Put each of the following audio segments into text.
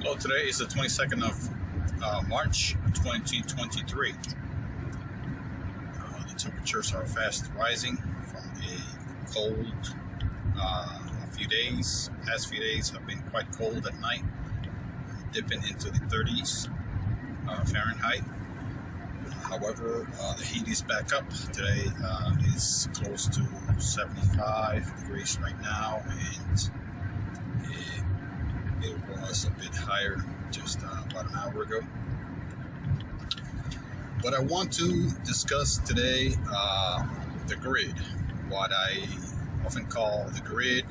Hello, today is the 22nd of March 2023. The temperatures are fast rising from a cold few days. Past few days have been quite cold at night, dipping into the 30s Fahrenheit. However, the heat is back up. Today is close to 75 degrees right now, and it was a bit higher just about an hour ago. But I want to discuss today the grid, what I often call the grid,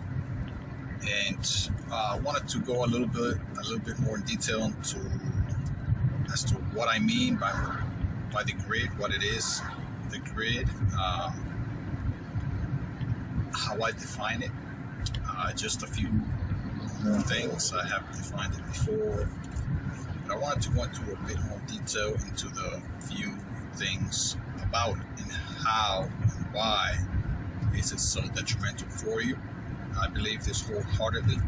and I wanted to go a little bit more in detail as to what I mean by the grid, what it is, the grid, how I define it, just a few more things. I have defined it before, but I wanted to go into a bit more detail into the few things about it and how and why is it so detrimental for you. I believe this wholeheartedly.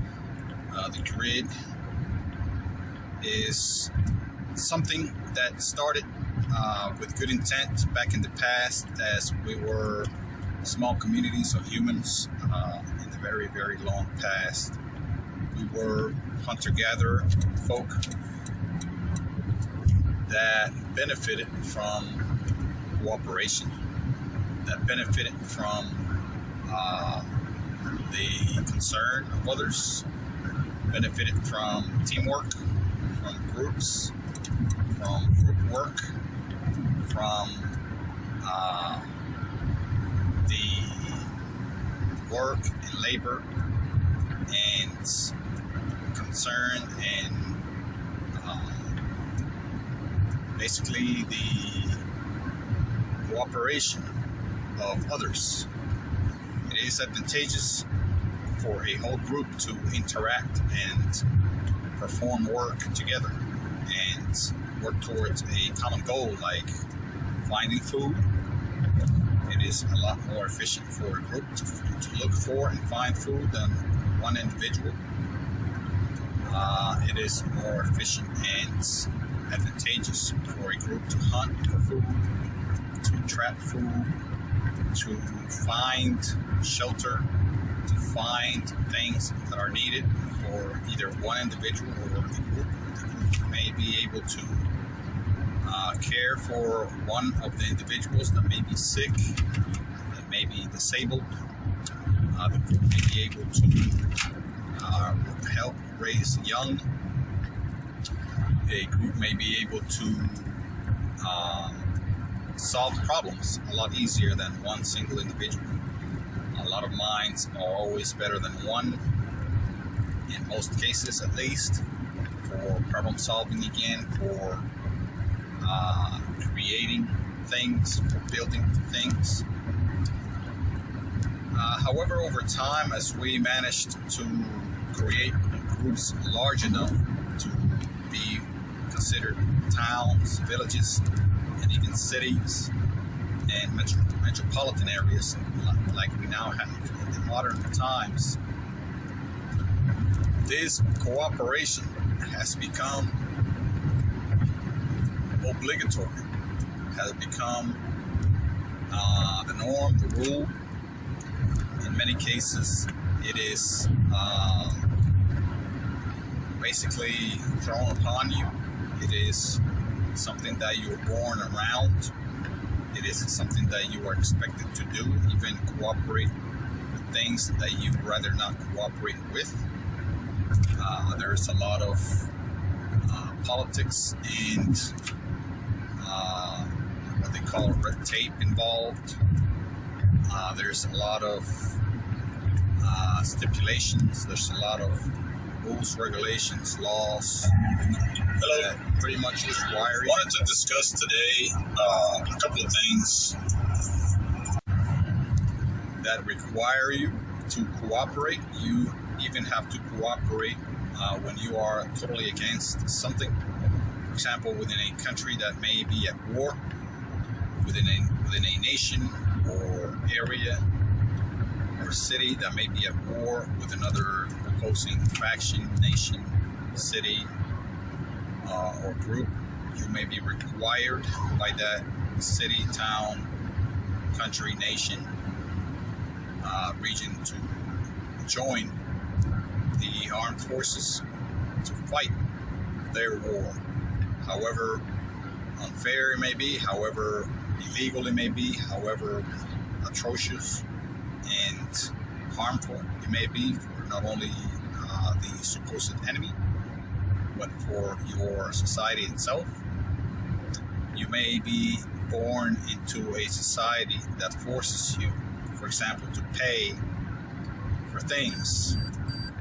The grid is something that started with good intent back in the past, as we were small communities of humans in the very, very long past. We were hunter-gatherer folk that benefited from cooperation, that benefited from the concern of others, benefited from teamwork, from groups, from group work, from the work and labor and concern and basically the cooperation of others. It is advantageous for a whole group to interact and perform work together and work towards a common goal like finding food. It is a lot more efficient for a group to look for and find food than one individual. It is more efficient and advantageous for a group to hunt for food, to trap food, to find shelter, to find things that are needed for either one individual or the group. The group may be able to care for one of the individuals that may be sick, that may be disabled. The group may be able to help raise young. A group may be able to solve problems a lot easier than one single individual. A lot of minds are always better than one, in most cases at least, for problem solving again, for creating things, for building things. However, over time, as we managed to create groups large enough to be considered towns, villages, and even cities and metropolitan areas like we now have in modern times, this cooperation has become obligatory, has become the norm, the rule. In many cases, it is basically thrown upon you. It is something that you were born around. It is something that you are expected to do, even cooperate with things that you would rather not cooperate with. There's a lot of politics and what they call red tape involved. There's a lot of stipulations. There's a lot of rules, regulations, laws. Hello. That pretty much require you. I wanted to discuss today a couple of things that require you to cooperate. You even have to cooperate when you are totally against something. For example, within a country that may be at war, within a nation or area or city that may be at war with another opposing faction, nation, city, or group, you may be required by that city, town, country, nation, region to join the armed forces to fight their war. However unfair it may be, however illegal it may be, however atrocious and harmful it may be for not only the supposed enemy, but for your society itself. You may be born into a society that forces you, for example, to pay for things,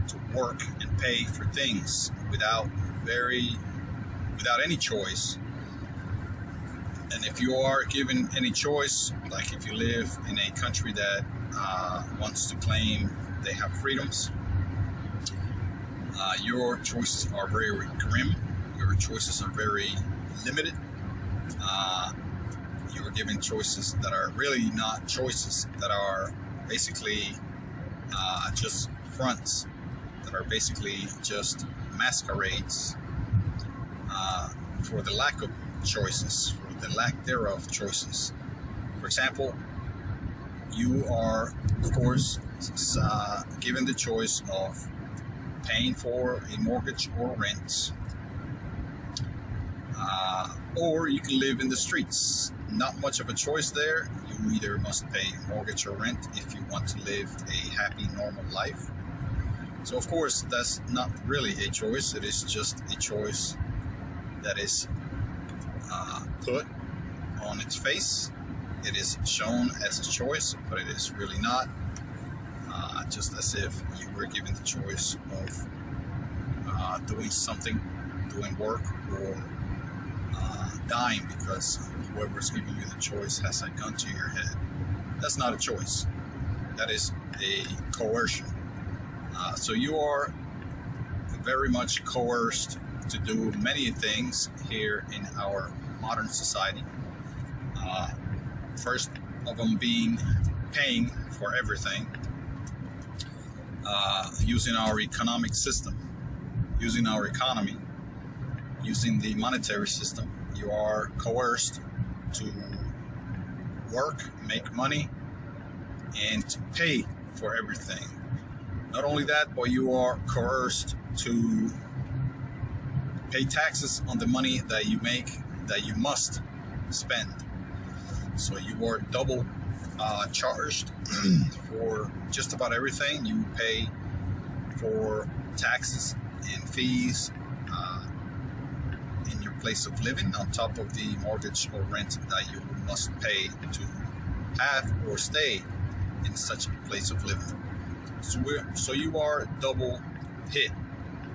to work and pay for things without any choice. And if you are given any choice, like if you live in a country that wants to claim they have freedoms, your choices are very grim. Your choices are very limited. You are given choices that are really not choices, that are basically just fronts, that are basically just masquerades for the lack of choices, for the lack thereof choices. For example, you are, of course, given the choice of paying for a mortgage or rent, or you can live in the streets. Not much of a choice there. You either must pay mortgage or rent if you want to live a happy, normal life. So of course, that's not really a choice. It is just a choice that is put on its face. It is shown as a choice, but it is really not. Just as if you were given the choice of doing something, doing work, or dying because whoever's giving you the choice has a gun to your head. That's not a choice. That is a coercion. So you are very much coerced to do many things here in our modern society. First of them being paying for everything, using our economic system, using our economy, using the monetary system. You are coerced to work, make money, and to pay for everything. Not only that, but you are coerced to pay taxes on the money that you make, that you must spend. So you are double charged for just about everything. You pay for taxes and fees in your place of living, on top of the mortgage or rent that you must pay to have or stay in such a place of living. So you are double hit,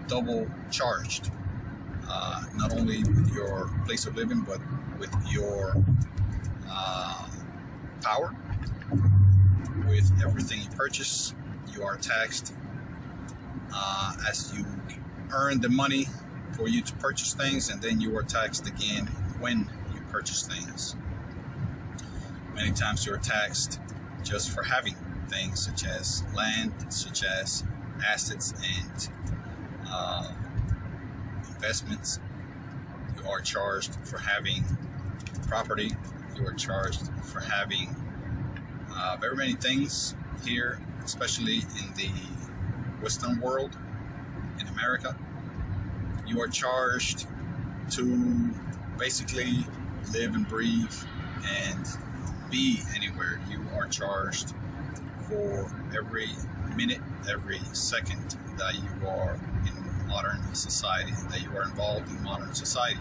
double charged, not only with your place of living, but with your power, with everything you purchase. You are taxed as you earn the money for you to purchase things, and then you are taxed again when you purchase things. Many times you're taxed just for having things such as land, such as assets and investments. You are charged for having property. You are charged for having very many things here, especially in the Western world, in America. You are charged to basically live and breathe and be anywhere. You are charged for every minute, every second that you are in modern society, that you are involved in modern society.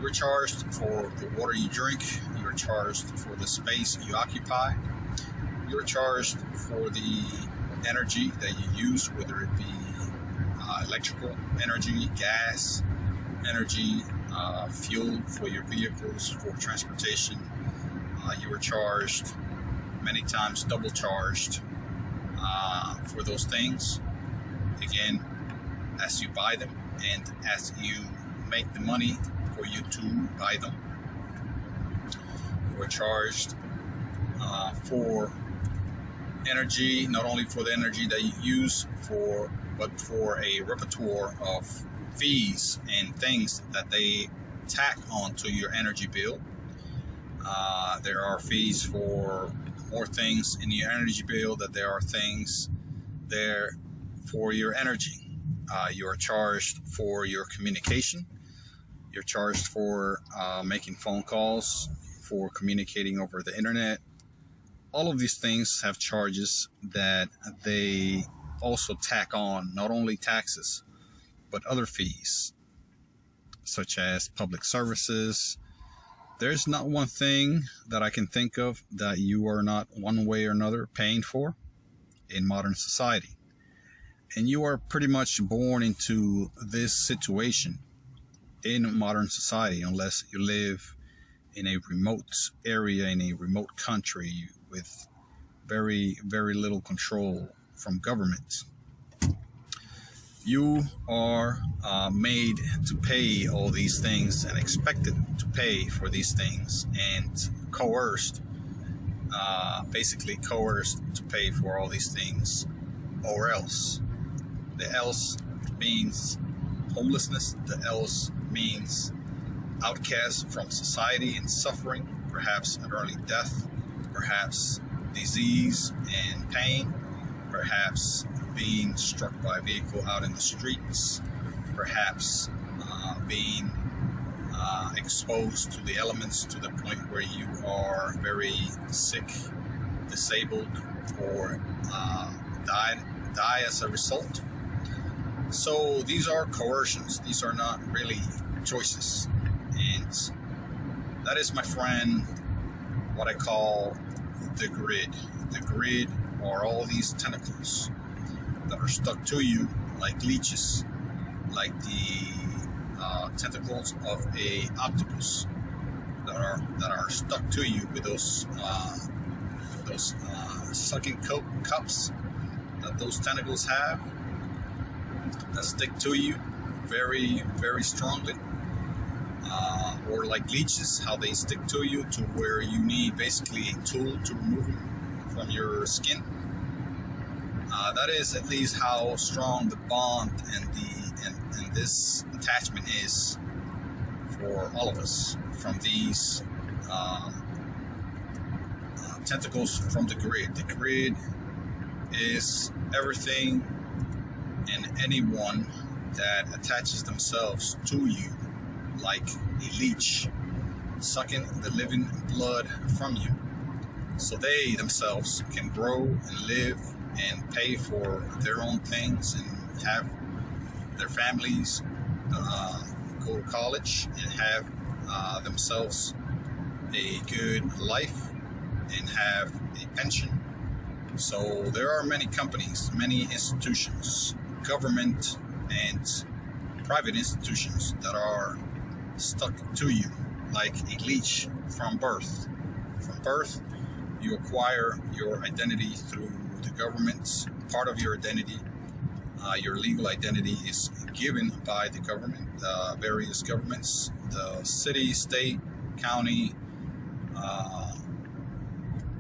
You're charged for the water you drink. You're charged for the space you occupy. You're charged for the energy that you use, whether it be electrical energy, gas energy, fuel for your vehicles, for transportation. You are charged, many times double charged for those things. Again, as you buy them and as you make the money for you to buy them. You are charged for energy, not only for the energy that you use, but for a repertoire of fees and things that they tack onto your energy bill. There are fees for more things in your energy bill that there are things there for your energy. You are charged for your communication. You're charged for making phone calls, for communicating over the internet. All of these things have charges that they also tack on, not only taxes, but other fees, such as public services. There's not one thing that I can think of that you are not one way or another paying for in modern society. And you are pretty much born into this situation in modern society, unless you live in a remote area, in a remote country with very, very little control from government. You are made to pay all these things and expected to pay for these things, and basically coerced to pay for all these things, or else. The else means homelessness. The else means outcast from society and suffering, perhaps an early death, perhaps disease and pain, perhaps being struck by a vehicle out in the streets, perhaps being exposed to the elements to the point where you are very sick, disabled, or die as a result. So these are coercions. These are not really choices. And that is, my friend, what I call the grid. The grid are all these tentacles that are stuck to you like leeches, like the tentacles of a octopus that are stuck to you with those sucking cups that those tentacles have, that stick to you very, very strongly, or like leeches, how they stick to you to where you need basically a tool to remove them from your skin. That is at least how strong the bond and this attachment is for all of us from these tentacles from the grid. The grid is everything and anyone that attaches themselves to you like a leech, sucking the living blood from you, so they themselves can grow and live and pay for their own things and have their families go to college and have themselves a good life and have a pension. So there are many companies, many institutions, government and private institutions that are stuck to you like a leech from birth. From birth, you acquire your identity through the government. Part of your identity, your legal identity, is given by the government, various governments, the city, state, county,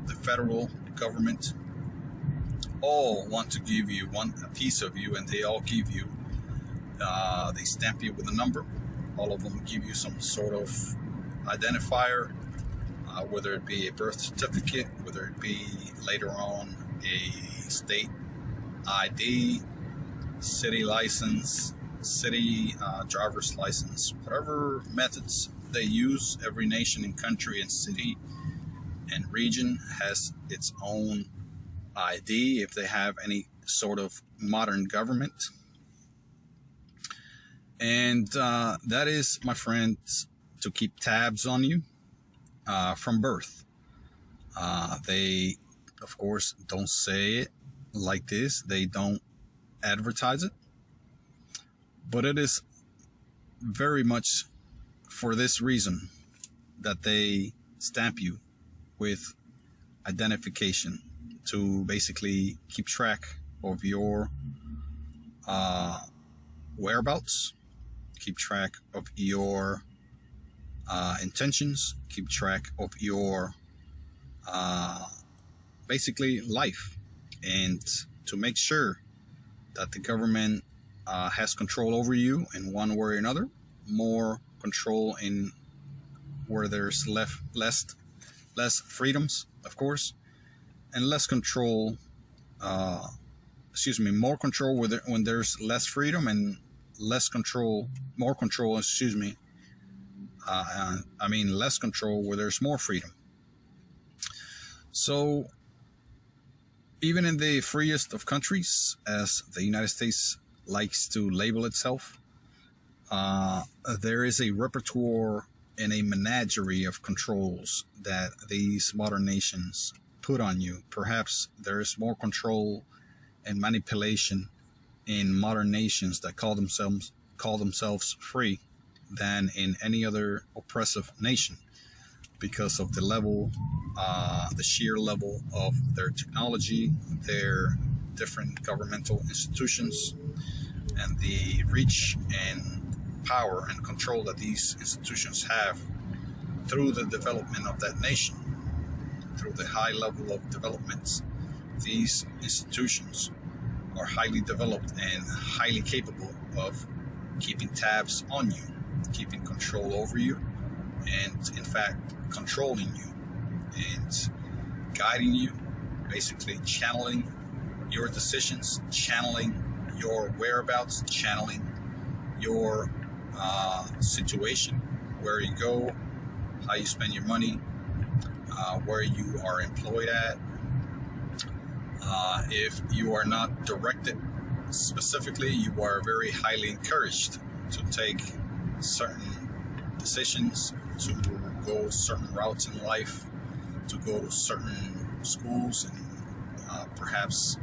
the federal government. All want to give you a piece of you, and they all give you, they stamp you with a number. All of them give you some sort of identifier, whether it be a birth certificate, whether it be later on a state ID, city license, city driver's license, whatever methods they use. Every nation and country and city and region has its own ID if they have any sort of modern government. And that is, my friends, to keep tabs on you from birth. They, of course, don't say it like this. They don't advertise it. But it is very much for this reason that they stamp you with identification, to basically keep track of your whereabouts, keep track of your intentions, keep track of your basically life, and to make sure that the government has control over you in one way or another. More control in where there's less freedoms, of course, and less control. More control when there's less freedom, and more control. Less control where there's more freedom. So, even in the freest of countries, as the United States likes to label itself, there is a repertoire and a menagerie of controls that these modern nations put on you. Perhaps there is more control and manipulation in modern nations that call themselves free than in any other oppressive nation, because of the sheer level of their technology, their different governmental institutions, and the reach and power and control that these institutions have through the development of that nation. Through the high level of developments, these institutions are highly developed and highly capable of keeping tabs on you, keeping control over you, and in fact controlling you and guiding you, basically channeling your decisions, channeling your whereabouts, channeling your situation, where you go, how you spend your money, where you are employed at. If you are not directed specifically, you are very highly encouraged to take certain decisions, to go certain routes in life, to go to certain schools, and perhaps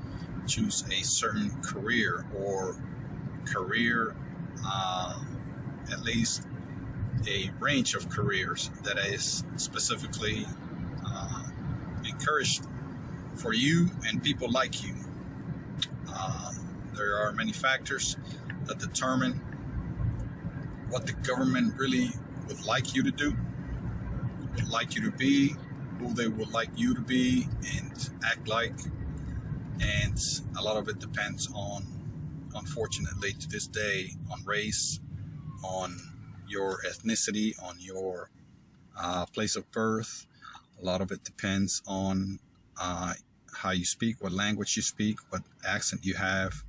choose a certain career, at least a range of careers that is specifically encouraged for you and people like you. There are many factors that determine what the government really would like you to do, would like you to be, who they would like you to be and act like. And a lot of it depends on, unfortunately to this day, on race, on your ethnicity, on your place of birth. A lot of it depends on how you speak, what language you speak, what accent you have,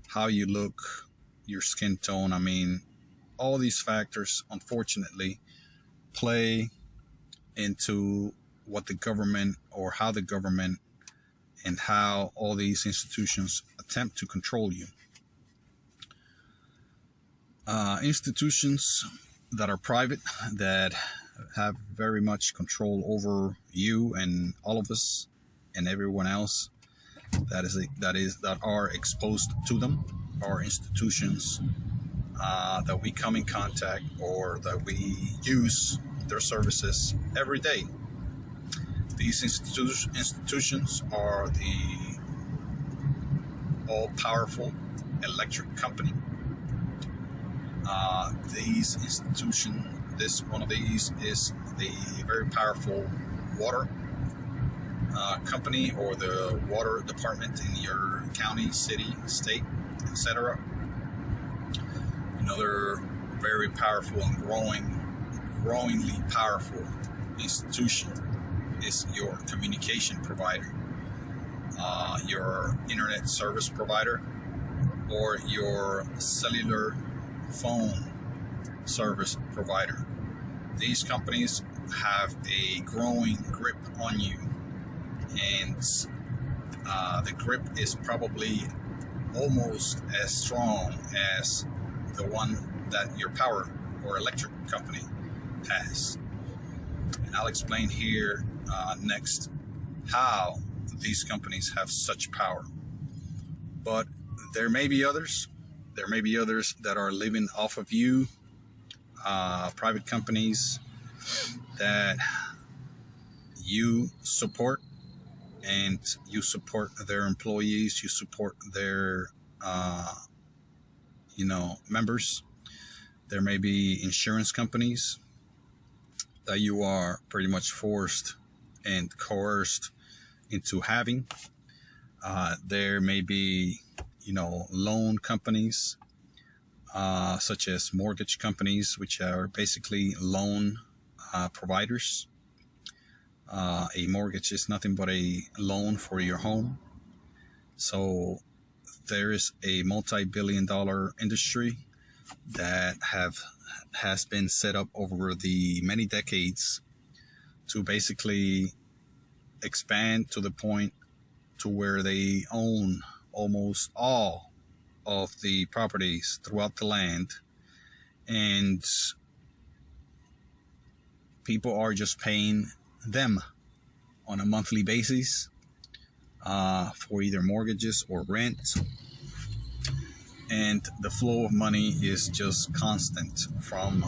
how you look, your skin tone. All these factors, unfortunately, play into what the government, or how the government and how all these institutions attempt to control you. Institutions that are private, that have very much control over you and all of us and everyone else that are exposed to them, are institutions that we come in contact, or that we use their services every day. These institutions are the all-powerful electric company. One of these is the very powerful water company, or the water department in your county, city, state, etc. Another very powerful and growingly powerful institution is your communication provider, your internet service provider, or your cellular phone service provider. These companies have a growing grip on you, and the grip is probably almost as strong as the one that your power or electric company has. And I'll explain here next how these companies have such power. But there may be others. There may be others that are living off of you, private companies that you support, and you support their employees, you support their members. There may be insurance companies that you are pretty much forced and coerced into having. There may be loan companies such as mortgage companies, which are basically loan providers. A mortgage is nothing but a loan for your home. So there is a multi-billion-dollar industry that has been set up over the many decades to basically expand to the point to where they own almost all of the properties throughout the land, and people are just paying them on a monthly basis for either mortgages or rent, and the flow of money is just constant from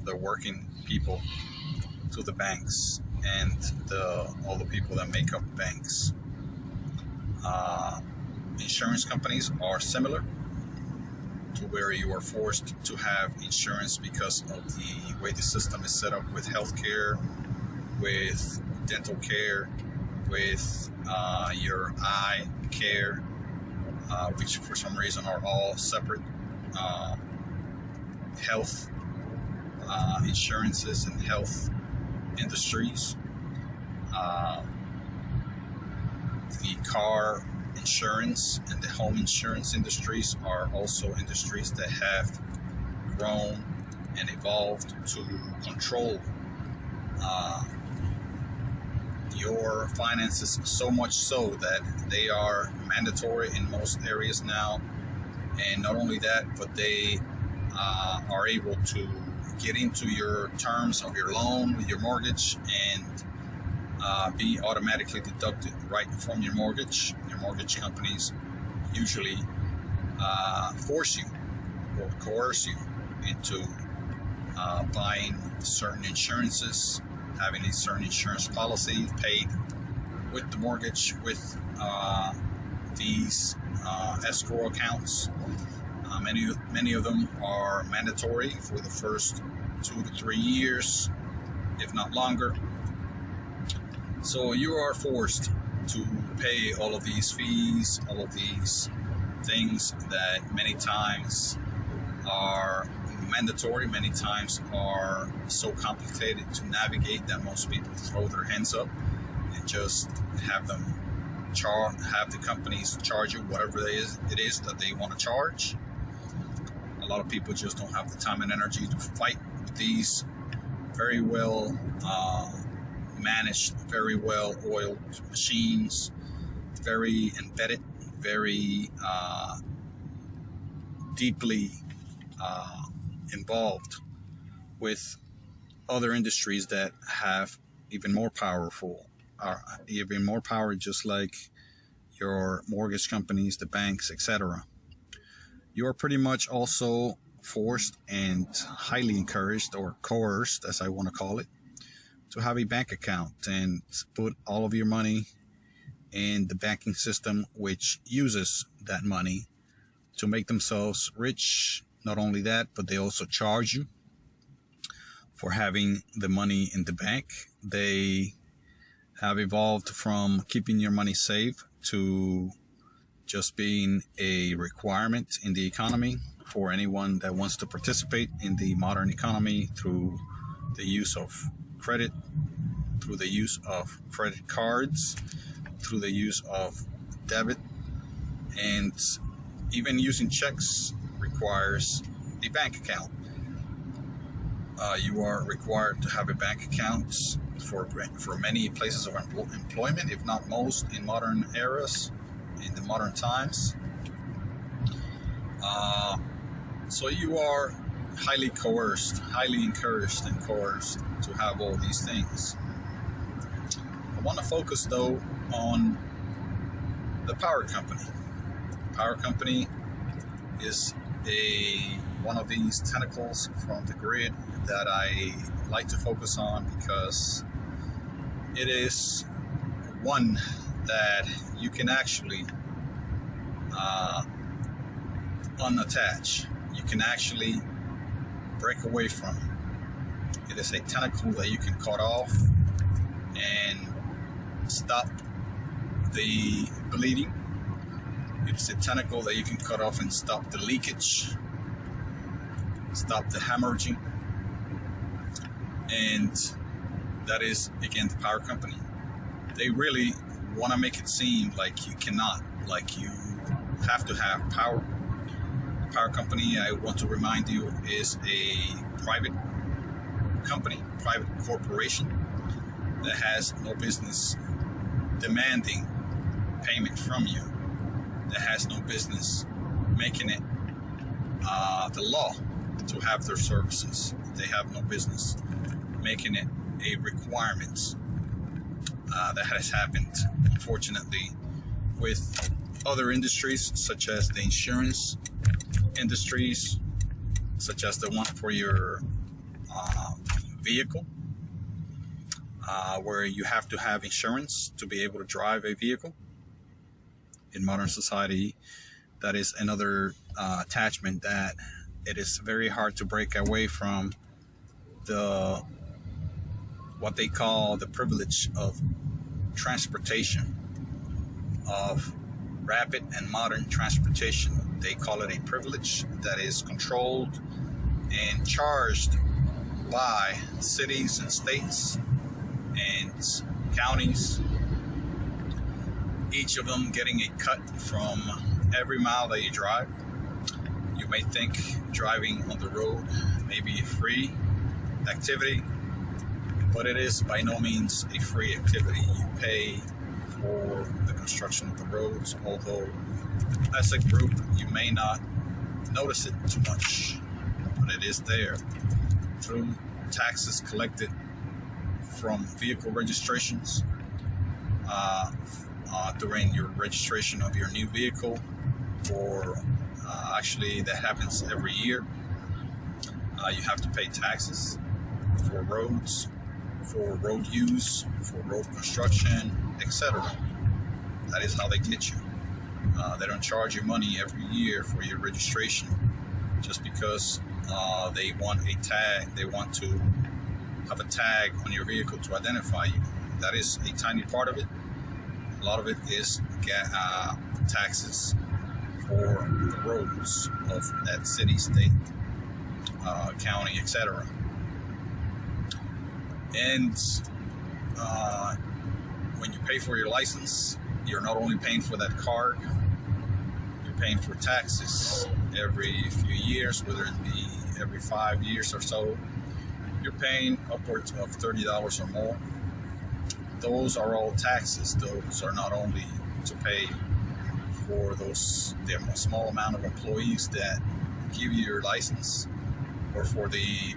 the working people to the banks and all the people that make up banks. Insurance companies are similar, to where you are forced to have insurance because of the way the system is set up with healthcare, with dental care, with your eye care, which for some reason are all separate. Health insurances and health industries. The car insurance and the home insurance industries are also industries that have grown and evolved to control your finances, so much so that they are mandatory in most areas now. And not only that, but they are able to get into your terms of your loan with your mortgage and be automatically deducted right from your mortgage. Your mortgage companies usually force you or coerce you into buying certain insurances, having a certain insurance policy paid with the mortgage, with these escrow accounts. Many of them are mandatory for the first 2 to 3 years, if not longer. So you are forced to pay all of these fees, all of these things that many times are mandatory, many times are so complicated to navigate that most people throw their hands up and just have the companies charge you whatever it is that they want to charge. A lot of people just don't have the time and energy to fight with these very well managed, very well oiled machines, very embedded, very deeply involved with other industries that have even more power, just like your mortgage companies, the banks, etc. You are pretty much also forced and highly encouraged, or coerced, as I want to call it, to have a bank account and put all of your money in the banking system, which uses that money to make themselves rich. Not only that, but they also charge you for having the money in the bank. They have evolved from keeping your money safe to just being a requirement in the economy for anyone that wants to participate in the modern economy through the use of credit, through the use of credit cards, through the use of debit, and even using checks requires a bank account. You are required to have a bank account for many places of employment, if not most, in modern eras, in the modern times. So you are highly coerced, highly encouraged and coerced to have all these things. I want to focus though on the power company. The power company is one of these tentacles from the grid that I like to focus on, because it is one that you can actually unattach. You can actually break away from. It is a tentacle that you can cut off and stop the bleeding. It's a tentacle that you can cut off and stop the leakage. stop the hemorrhaging. And that is, again, the power company. They really want to make it seem like you cannot, like you have to have power. The power company, I want to remind you, is a private company, private corporation that has no business demanding payment from you, that has no business making it the law to have their services. They have no business making it a requirement. That has happened, unfortunately, with other industries, such as the insurance industries, such as the one for your vehicle, where you have to have insurance to be able to drive a vehicle. In modern society, that is another attachment that it is very hard to break away from, what they call the privilege of transportation, of rapid and modern transportation. They call it a privilege that is controlled and charged by cities and states and counties, each of them getting a cut from every mile that you drive. You may think driving on the road may be a free activity, but it is by no means a free activity. You pay for the construction of the roads, although as a group you may not notice it too much, but it is there through taxes collected from vehicle registrations, during your registration of your new vehicle, or actually that happens every year. You have to pay taxes for roads, for road use, for road construction, etc. That is how they get you. They don't charge you money every year for your registration just because they want a tag. They want to have a tag on your vehicle to identify you. That is a tiny part of it. A lot of it is taxes for the roads of that city, state, county, etc. And when you pay for your license, you're not only paying for that card, you're paying for taxes every few years, whether it be every 5 years or so. You're paying upwards of $30 or more. Those are all taxes. Those are not only to pay for the small amount of employees that give you your license, or for the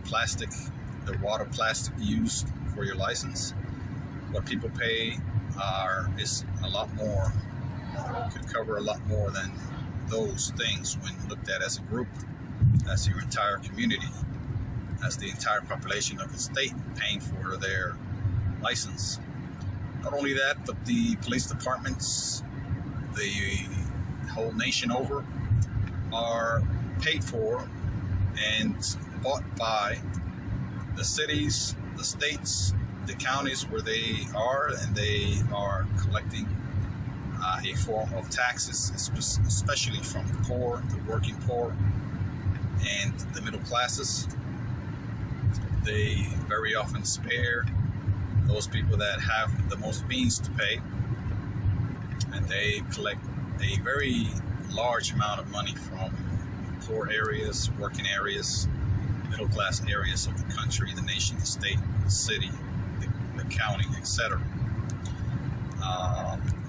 water plastic used for your license. What people pay is a lot more, could cover a lot more than those things when looked at as a group, as your entire community, as the entire population of the state paying for their license. Not only that, but the police departments, the whole nation over, are paid for and bought by the cities, the states, the counties where they are, and they are collecting a form of taxes, especially from the poor, the working poor, and the middle classes. They very often spare those people that have the most means to pay, and they collect a very large amount of money from poor areas, working areas, middle class areas of the country, the nation, the state, the city, the county, etc.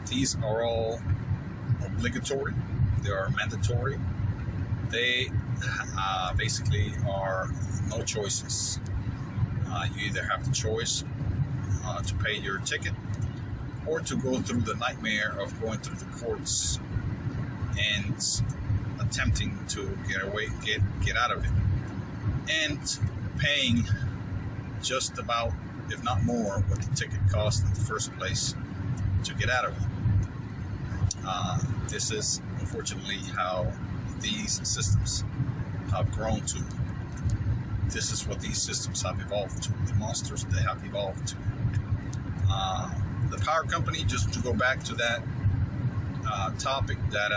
These are all obligatory. They are mandatory. They basically are no choices. You either have the choice to pay your ticket, or to go through the nightmare of going through the courts and attempting to get out of it, and paying just about, if not more, what the ticket cost in the first place to get out of it. This is unfortunately how these systems have grown to. This is what these systems have evolved to, the monsters they have evolved to. The power company, just to go back to that topic, that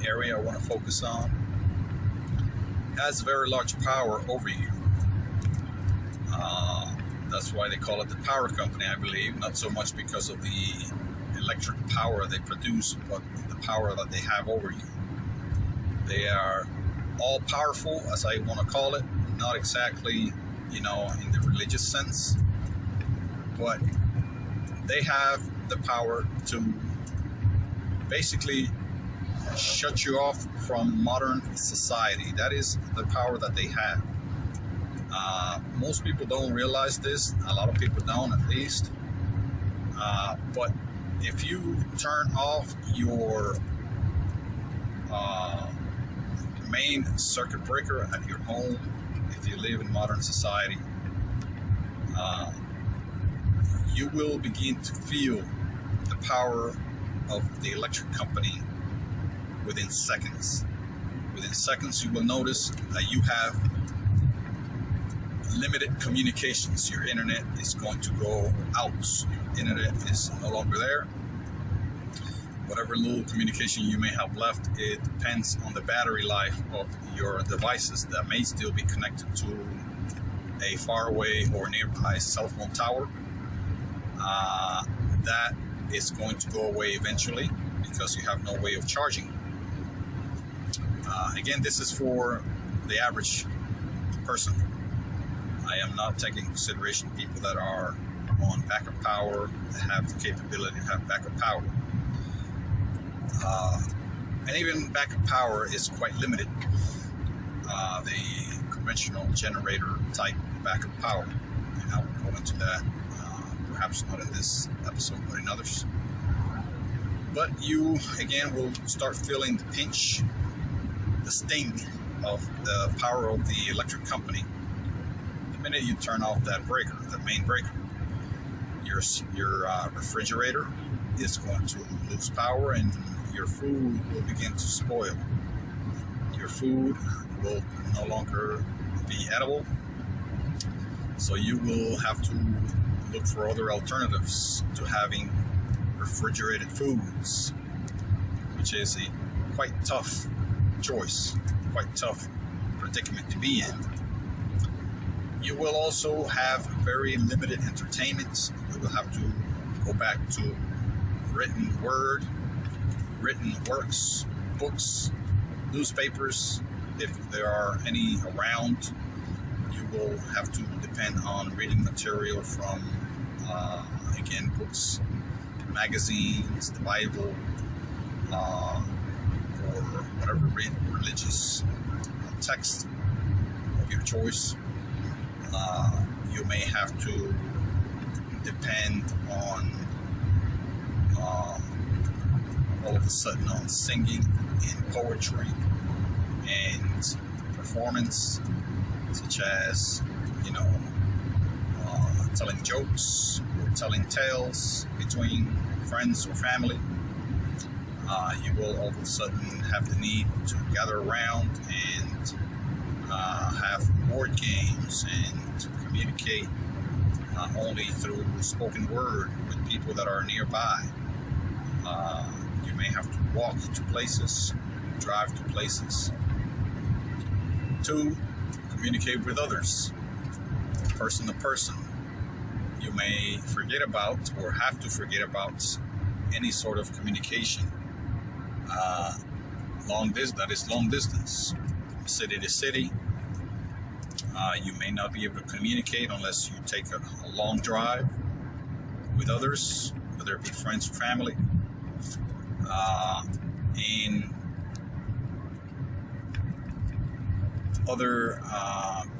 area I want to focus on, has very large power over you. That's why they call it the power company, I believe. Not so much because of the electric power they produce, but the power that they have over you. They are all powerful, as I want to call it. Not exactly, in the religious sense, but they have the power to basically shut you off from modern society. That is the power that they have. Most people don't realize this. A lot of people don't, at least. But if you turn off your main circuit breaker at your home, if you live in modern society, you will begin to feel the power of the electric company within seconds. Within seconds, you will notice that you have limited communications. Your internet is going to go out. Internet is no longer there. Whatever little communication you may have left, it depends on the battery life of your devices that may still be connected to a faraway or nearby cell phone tower. That is going to go away eventually because you have no way of charging. Again, this is for the average person. I am not taking into consideration people that are on backup power, that have the capability to have backup power. And even backup power is quite limited. The conventional generator type backup power, and I will go into that perhaps not in this episode but in others. But you again will start feeling the pinch, the sting of the power of the electric company the minute you turn off that breaker, the main breaker. Your refrigerator is going to lose power, and your food will begin to spoil. Your food will no longer be edible, so you will have to look for other alternatives to having refrigerated foods, which is a quite tough choice, quite tough predicament to be in. You will also have very limited entertainment. You will have to go back to written word, written works, books, newspapers, if there are any around. You will have to depend on reading material from, again, books, magazines, the Bible, or whatever religious text of your choice. You may have to depend on all of a sudden on singing and poetry and performance, such as telling jokes or telling tales between friends or family. You will all of a sudden have the need to gather around and have board games and communicate only through spoken word with people that are nearby. You may have to walk to places, drive to places, to communicate with others, person to person. You may forget about or have to forget about any sort of communication. That is long distance, city to city. You may not be able to communicate unless you take a long drive with others, whether it be friends or family. In other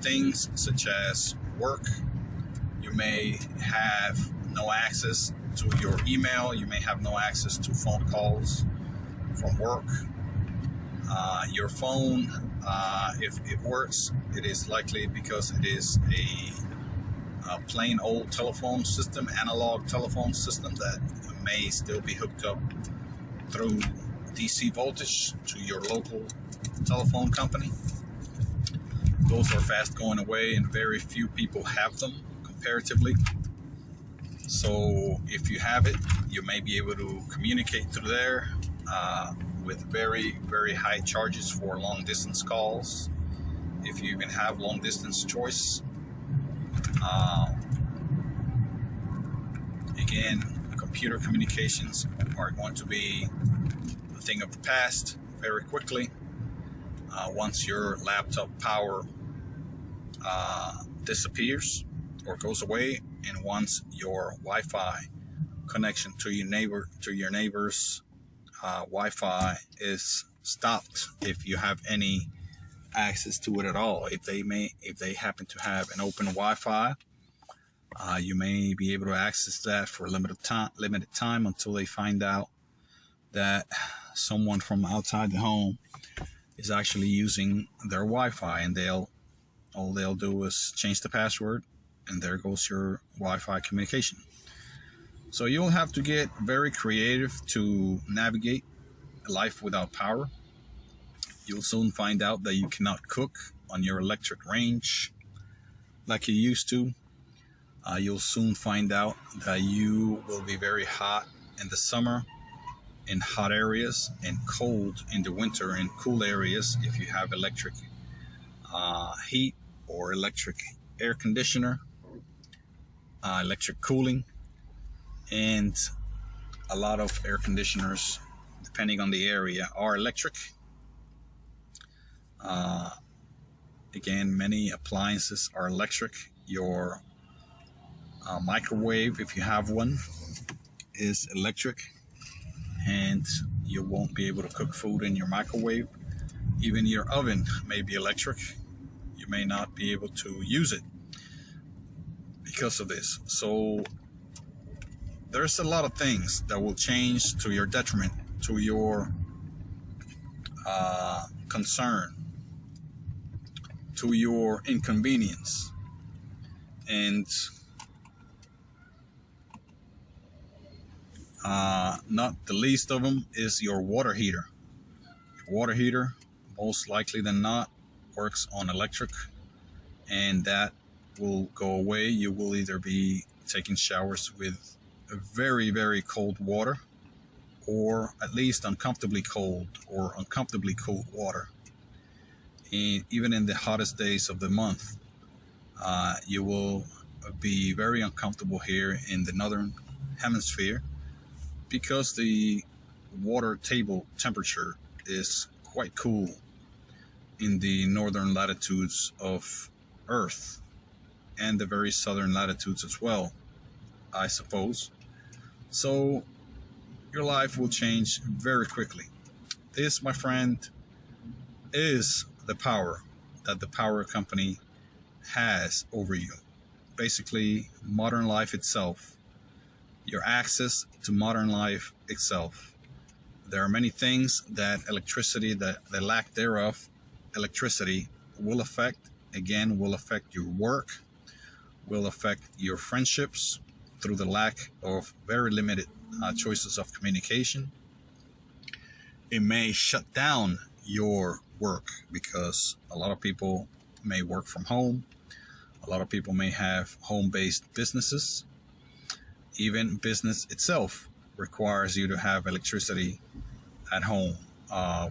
things such as work, you may have no access to your email. You may have no access to phone calls from work. Your phone, if it works, it is likely because it is a plain old telephone system, analog telephone system that may still be hooked up through DC voltage to your local telephone company. Those are fast going away, and very few people have them comparatively. So if you have it, you may be able to communicate through there with very, very high charges for long distance calls. if you even have long distance choice. Again, computer communications are going to be a thing of the past very quickly. Once your laptop power disappears or goes away, and once your Wi-Fi connection to your neighbor's Wi-Fi is stopped, if you have any access to it at all. If they happen to have an open Wi-Fi, you may be able to access that for a limited time until they find out that someone from outside the home is actually using their Wi-Fi, and all they'll do is change the password, and there goes your Wi-Fi communication. So you'll have to get very creative to navigate a life without power. You'll soon find out that you cannot cook on your electric range like you used to. You'll soon find out that you will be very hot in the summer in hot areas, and cold in the winter in cool areas if you have electric heat or electric air conditioner, electric cooling. And a lot of air conditioners, depending on the area, are electric. Again, many appliances are electric. Your microwave, if you have one, is electric, and you won't be able to cook food in your microwave. Even your oven may be electric. You may not be able to use it because of this. So there's a lot of things that will change to your detriment, to your concern, to your inconvenience. And not the least of them is your water heater. Your water heater, most likely than not, works on electric, and that will go away. You will either be taking showers with very, very cold water, or at least uncomfortably cold or uncomfortably cool water. And even in the hottest days of the month, you will be very uncomfortable here in the northern hemisphere, because the water table temperature is quite cool in the northern latitudes of Earth, and the very southern latitudes as well, I suppose. So your life will change very quickly. This, my friend, is the power that the power company has over you. Basically, modern life itself, your access to modern life itself. There are many things that electricity, that the lack thereof, electricity will affect. Again, will affect your work, will affect your friendships through the lack of very limited choices of communication. It may shut down your work, because a lot of people may work from home. A lot of people may have home-based businesses. Even business itself requires you to have electricity at home.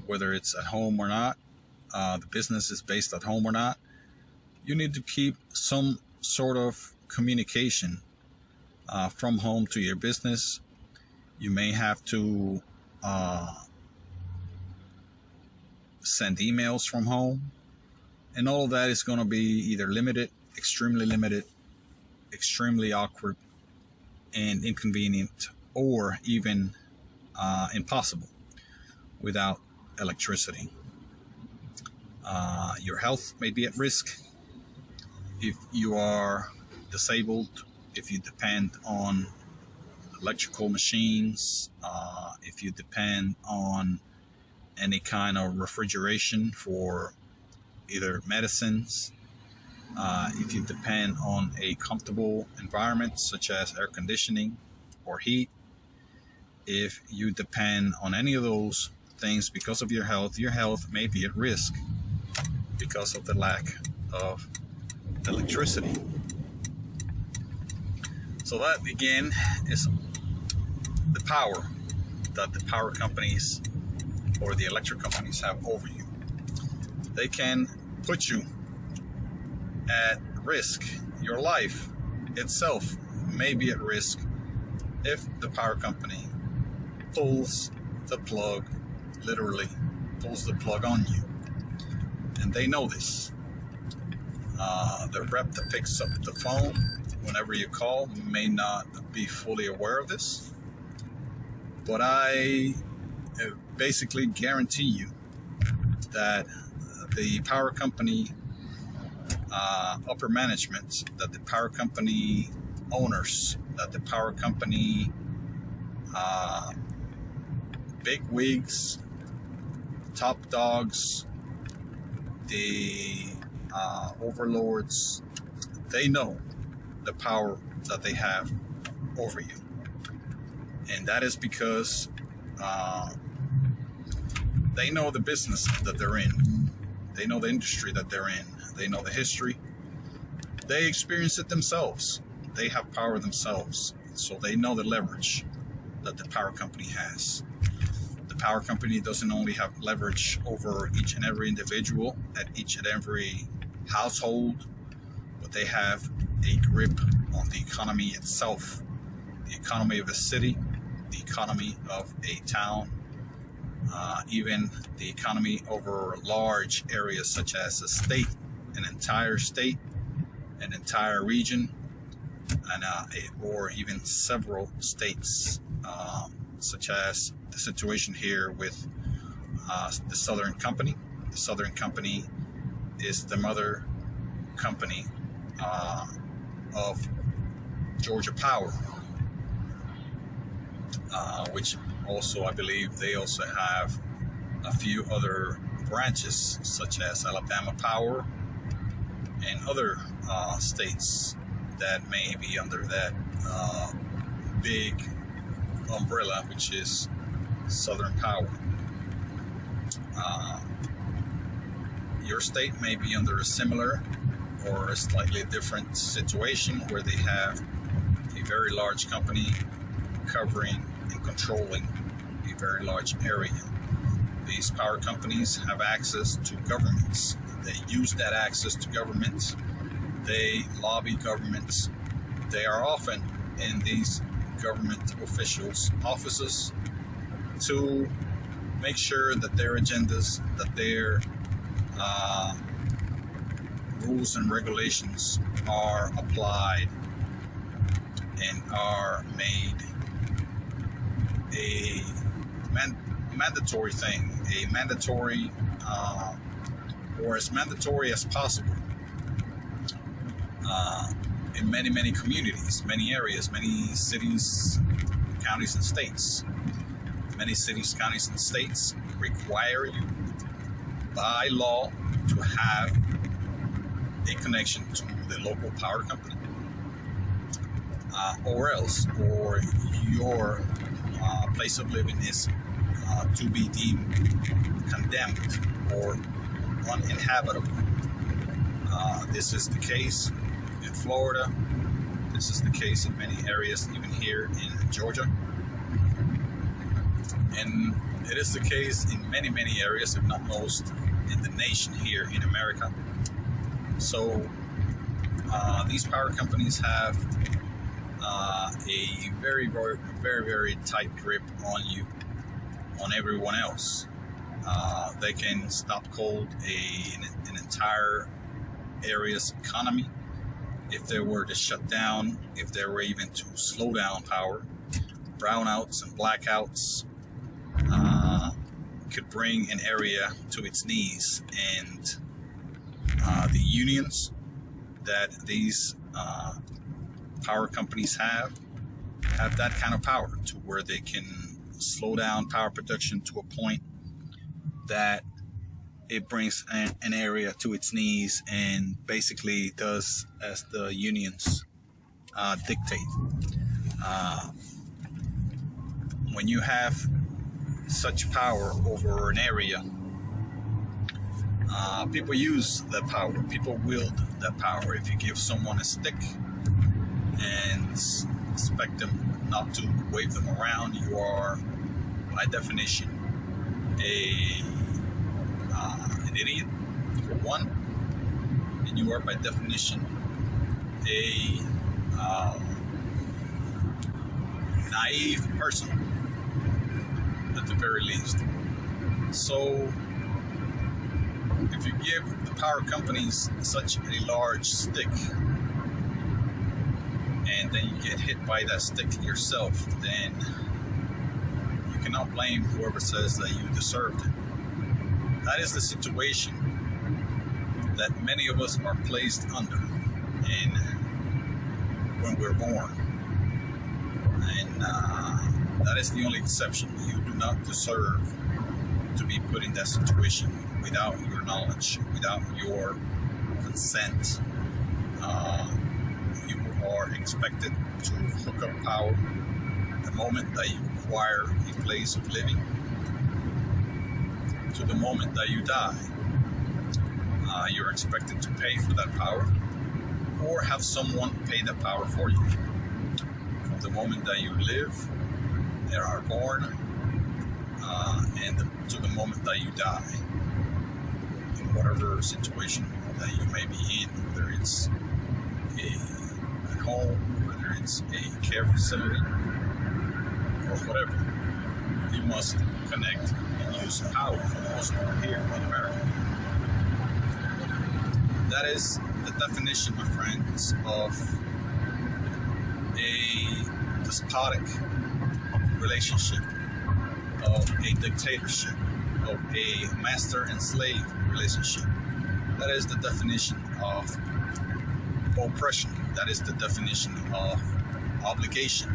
Whether it's at home or not, the business is based at home or not, you need to keep some sort of communication from home to your business. You may have to send emails from home, and all of that is going to be either limited, extremely awkward and inconvenient, or even impossible without electricity. Your health may be at risk if you are disabled, if you depend on electrical machines, if you depend on any kind of refrigeration for either medicines, if you depend on a comfortable environment such as air conditioning or heat. If you depend on any of those things because of your health may be at risk because of the lack of electricity. So that, again, is the power that the power companies or the electric companies have over you. They can put you at risk. Your life itself may be at risk if the power company pulls the plug, literally pulls the plug on you. And they know this. The rep that picks up the phone whenever you call may not be fully aware of this, but I basically guarantee you that the power company upper management, that the power company owners, that the power company big wigs, top dogs, the overlords, they know the power that they have over you. And that is because they know the business that they're in. They know the industry that they're in. They know the history. They experience it themselves. They have power themselves. So they know the leverage that the power company has. The power company doesn't only have leverage over each and every individual at each and every household, but they have a grip on the economy itself, the economy of a city, the economy of a town, even the economy over large areas such as a state, an entire state, an entire region, and or even several states, such as the situation here with the Southern Company. The Southern Company is the mother company of Georgia Power, which also, I believe, they also have a few other branches, such as Alabama Power and other states that may be under that big umbrella, which is Southern Power. Your state may be under a similar or a slightly different situation where they have a very large company covering and controlling a very large area. These power companies have access to governments. They use that access to governments. They lobby governments. They are often in these government officials' offices to make sure that their agendas, that their rules and regulations are applied and are made a mandatory thing, a mandatory or as mandatory as possible in many communities, many areas, many cities, counties, and states. Many cities, counties, and states require you by law to have a connection to the local power company, or your place of living is to be deemed condemned or uninhabitable. This is the case in Florida. This is the case in many areas, even here in Georgia. And it is the case in many areas, if not most, in the nation here in America. So these power companies have a very tight grip on you, on everyone else. They can stop cold an entire area's economy if they were to shut down, if they were even to slow down power. Brownouts and blackouts could bring an area to its knees, and the unions that these power companies have that kind of power to where they can slow down power production to a point that it brings an area to its knees and basically does as the unions dictate. When you have such power over an area, people use that power. People wield that power. If you give someone a stick and expect them not to wave them around, you are, by definition, an idiot, for one. and you are by definition a naive person at the very least. So if you give the power companies such a large stick and then you get hit by that stick yourself, then you cannot blame whoever says that you deserved it. That is the situation that many of us are placed under when we're born. And that is the only exception. You do not deserve to be put in that situation without your knowledge, without your consent. You are expected to hook up power the moment that you acquire a place of living to the moment that you die. You're expected to pay for that power or have someone pay that power for you. From the moment that you live, they are born, and to the moment that you die, in whatever situation that you may be in, whether it's at home, whether it's a care facility, or whatever, you must connect and use power for the most part here in America. That is the definition, my friends, of a despotic relationship, of a dictatorship, of a master and slave relationship. That is the definition of oppression. That is the definition of obligation.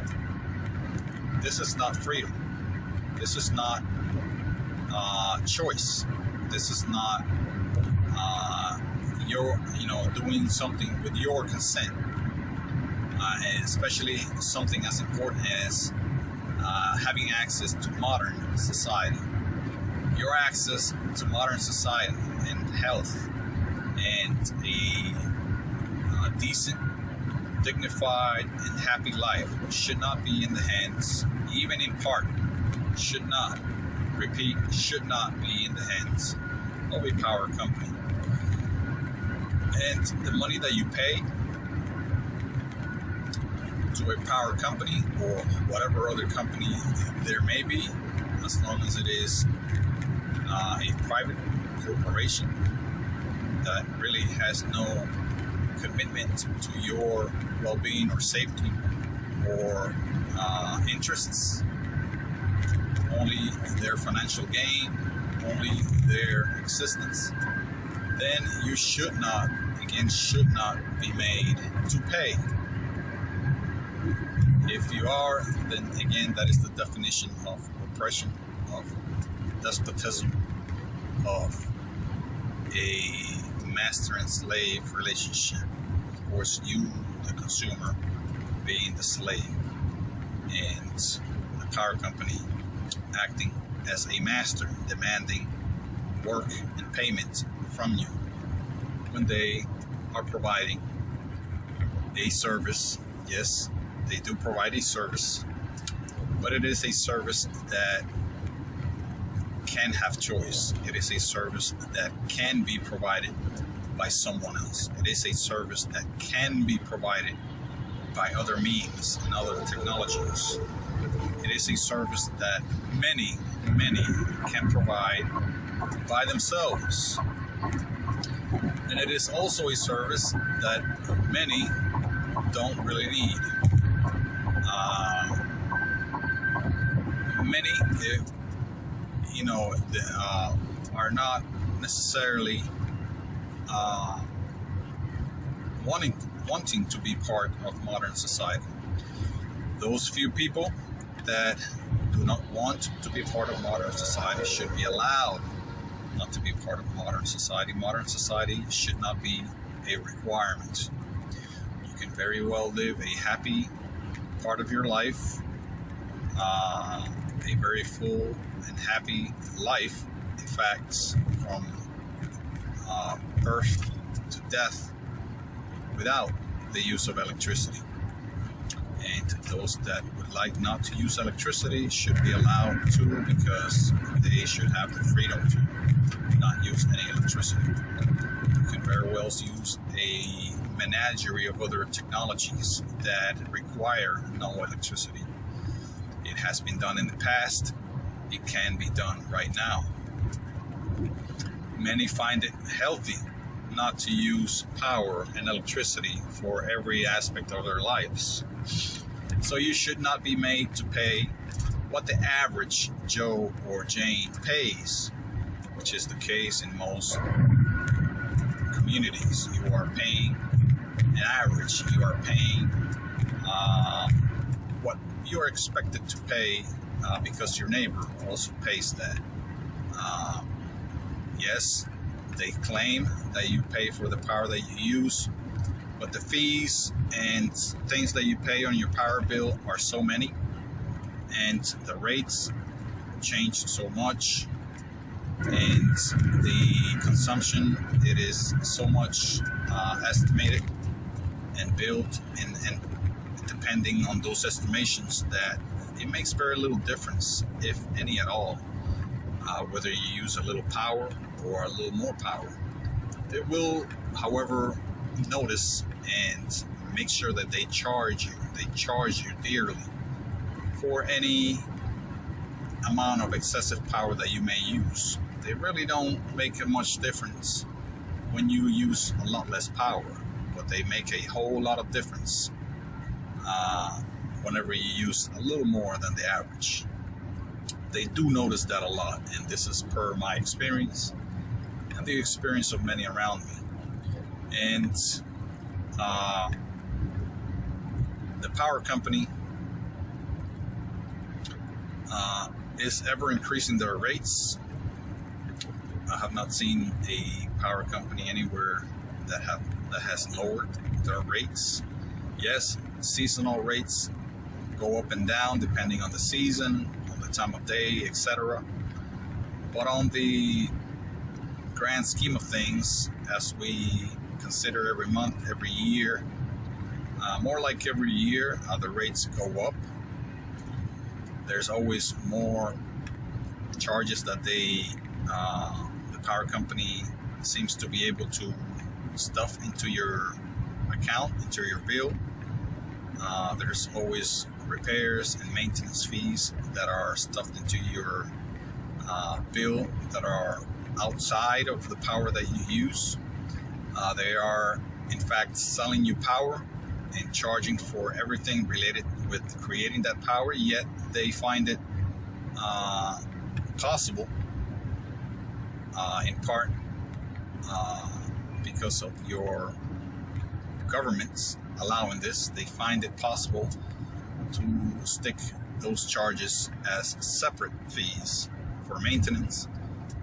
This is not freedom. This is not choice. This is not doing something with your consent, and especially something as important as having access to modern society. Your access to modern society and health and a decent, dignified, and happy life should not be in the hands, even in part, should not be in the hands of a power company. And the money that you pay to a power company or whatever other company there may be, as long as it is a private corporation that really has no commitment to your well-being or safety or interests, only their financial gain, only their existence, then you should not be made to pay. If you are, then again, that is the definition of oppression, of despotism, of a master and slave relationship. Of course, you, the consumer, being the slave, and the power company acting as a master, demanding work and payment from you when they are providing a service. Yes, they do provide a service, but it is a service that can have choice. It is a service that can be provided by someone else. It is a service that can be provided by other means and other technologies. It is a service that many can provide by themselves. And it is also a service that many don't really need. Many, are not necessarily wanting to be part of modern society. Those few people that do not want to be part of modern society should be allowed not to be part of modern society. Modern society should not be a requirement. You can very well live a happy part of your life, a very full and happy life, in fact, from birth to death, without the use of electricity. And those that would like not to use electricity should be allowed to, because they should have the freedom to not use any electricity. You can very well use a menagerie of other technologies that require no electricity. It has been done in the past. It can be done right now. Many find it healthy not to use power and electricity for every aspect of their lives. So you should not be made to pay what the average Joe or Jane pays, which is the case in most communities. You are paying an average. You are paying what you are expected to pay because your neighbor also pays that. Yes, they claim that you pay for the power that you use, but the fees and things that you pay on your power bill are so many, and the rates change so much, and the consumption, it is so much estimated and built, and depending on those estimations, that it makes very little difference, if any at all, whether you use a little power or a little more power. They will, however, notice and make sure that they charge you dearly for any amount of excessive power that you may use. They really don't make much difference when you use a lot less power, but they make a whole lot of difference whenever you use a little more than the average. They do notice that a lot, and this is per my experience and the experience of many around me. And the power company is ever increasing their rates. I have not seen a power company anywhere that has lowered their rates. Yes, seasonal rates go up and down depending on the season, on the time of day, etc. But on the grand scheme of things, as we consider every month, every year, more like every year, the rates go up. There's always more charges that the power company seems to be able to stuff into your account, into your bill. There's always repairs and maintenance fees that are stuffed into your bill that are outside of the power that you use. They are, in fact, selling you power and charging for everything related with creating that power, yet they find it possible, in part because of your governments allowing this. They find it possible to stick those charges as separate fees for maintenance,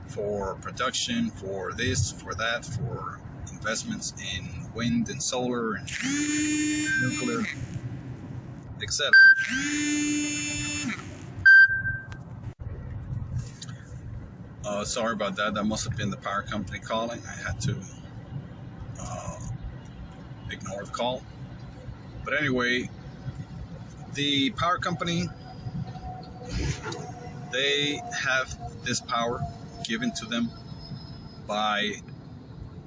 for production, for this, for that, for investments in wind and solar and nuclear, etc. Sorry about that. That must have been the power company calling. I had to ignore the call. But anyway, the power company, they have this power given to them by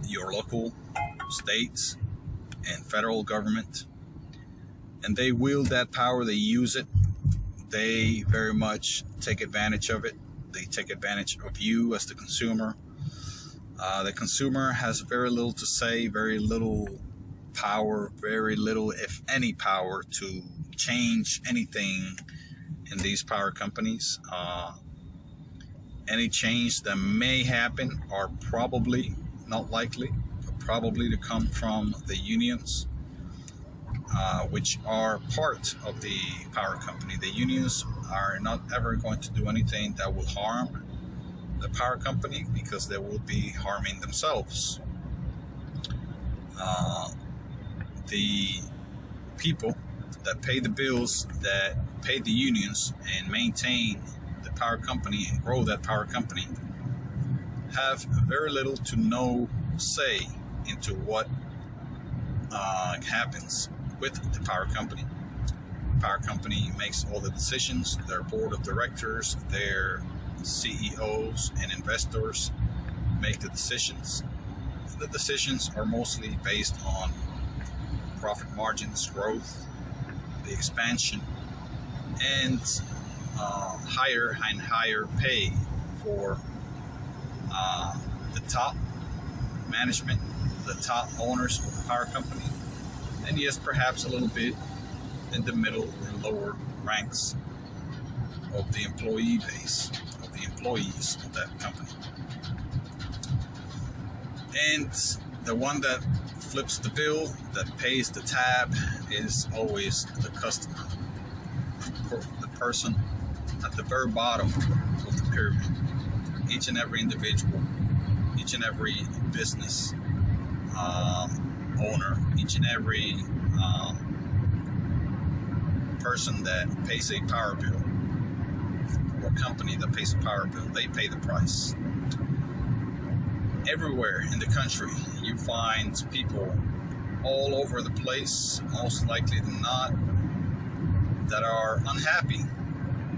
your local, states, and federal government, and they wield that power. They use it. They very much take advantage of it. They take advantage of you as the consumer. The consumer has very little to say, very little power, very little, if any, power to change anything in these power companies. Any change that may happen are probably, not likely, but probably to come from the unions, which are part of the power company. The unions are not ever going to do anything that will harm the power company, because they will be harming themselves. The people that pay the bills, that pay the unions and maintain the power company and grow that power company, have very little to no say into what happens with the power company. power company makes all the decisions. Their board of directors, their CEOs and investors make the decisions. The decisions are mostly based on profit margins, growth, the expansion, and higher and higher pay for the top management, the top owners of the power company, and yes, perhaps a little bit in the middle and lower ranks of the employee base, of the employees of that company. And the one that flips the bill, that pays the tab, is always the customer, the person at the very bottom of the pyramid. Each and every individual, each and every business owner, each and every person that pays a power bill, or company that pays a power bill, they pay the price. Everywhere in the country, you find people all over the place, most likely than not, that are unhappy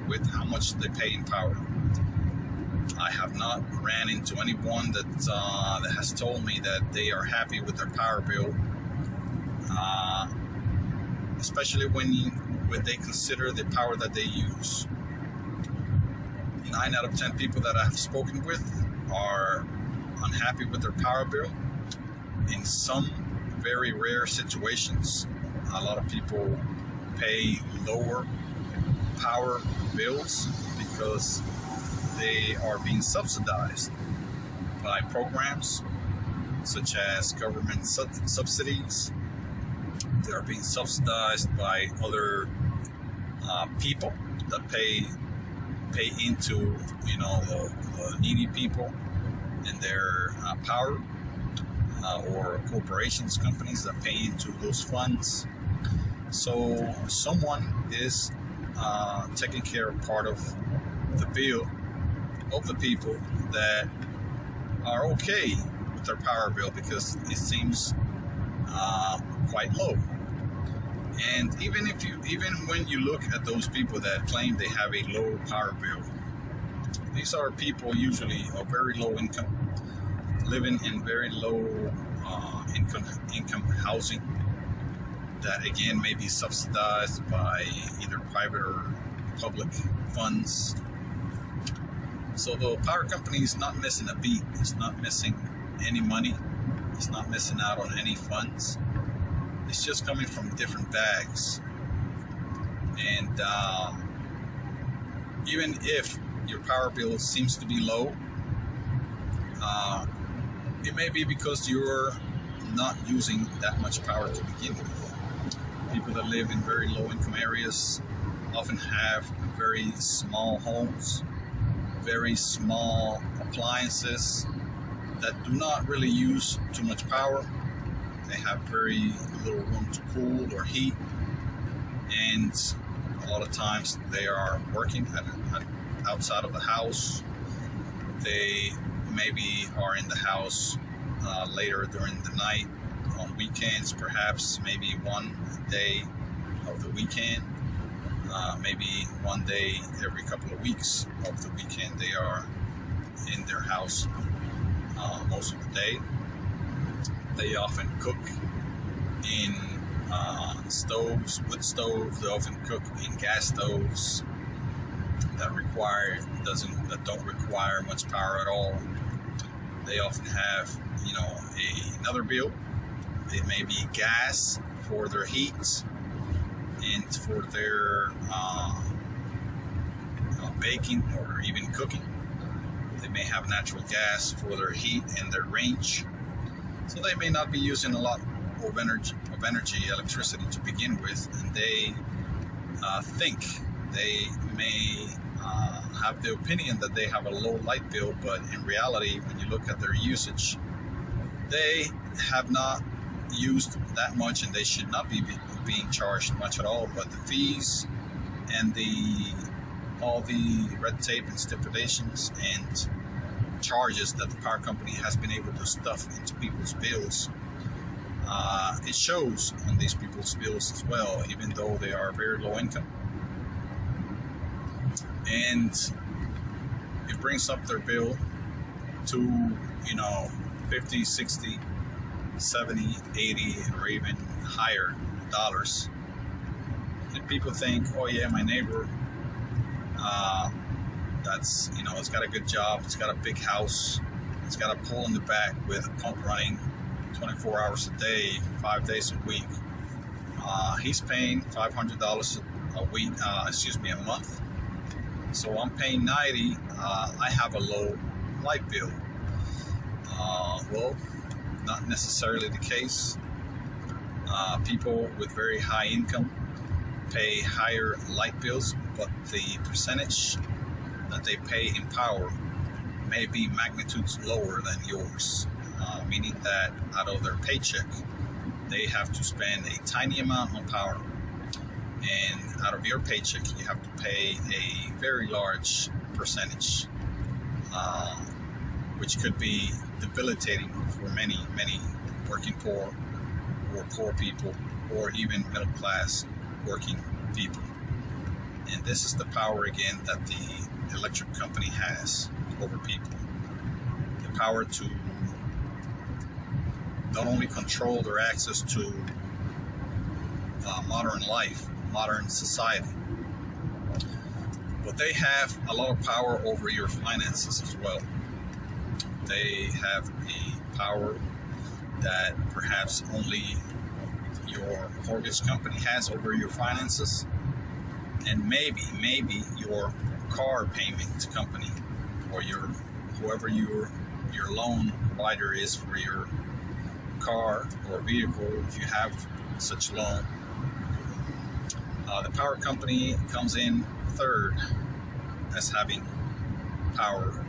with how much they pay in power. I have not ran into anyone that has told me that they are happy with their power bill, especially when they consider the power that they use. 9 out of 10 people that I have spoken with are unhappy with their power bill. In some very rare situations, a lot of people pay lower power bills because they are being subsidized by programs such as government subsidies. They are being subsidized by other people that pay into, the needy people and their power, or corporations, companies that pay into those funds. So someone is taking care of part of the bill of the people that are okay with their power bill because it seems quite low. And even when you look at those people that claim they have a low power bill, these are people usually of very low income, living in very low income housing that again may be subsidized by either private or public funds. So the power company is not missing a beat. It's not missing any money. It's not missing out on any funds. It's just coming from different bags. And even if your power bill seems to be low, it may be because you're not using that much power to begin with. People that live in very low income areas often have very small homes, very small appliances that do not really use too much power. They have very little room to cool or heat, and a lot of times they are working outside of the house. They maybe are in the house later during the night, on weekends, perhaps maybe one day of the weekend, maybe one day every couple of weeks of the weekend. They are in their house most of the day. They often cook in stoves, wood stoves. They often cook in gas stoves that don't require much power at all. They often have, another bill. It may be gas for their heat and for their baking or even cooking. They may have natural gas for their heat and their range. So they may not be using a lot of electricity to begin with, and they think they may have the opinion that they have a low light bill, but in reality, when you look at their usage, they have not used that much, and they should not be being charged much at all. But the fees and all the red tape and stipulations and charges that the power company has been able to stuff into people's bills it shows on these people's bills as well, even though they are very low income. And it brings up their bill to, 50, 60, 70, 80, or even higher dollars. And people think, oh yeah, my neighbor, that's, it's got a good job, it's got a big house, it's got a pool in the back with a pump running 24 hours a day, 5 days a week. He's paying $500 a week, a month. So I'm paying $90. I have a low light bill. Well, not necessarily the case. People with very high income pay higher light bills, but the percentage that they pay in power may be magnitudes lower than yours, meaning that out of their paycheck, they have to spend a tiny amount on power, and out of your paycheck, you have to pay a very large percentage, which could be debilitating for many, many working poor or poor people, or even middle class working people. And this is the power again that the electric company has over people. The power to not only control their access to modern life, modern society, but they have a lot of power over your finances as well. They have a power that perhaps only your mortgage company has over your finances, and maybe your car payment company, or whoever your loan provider is for your car or vehicle, if you have such loan. The power company comes in third as having power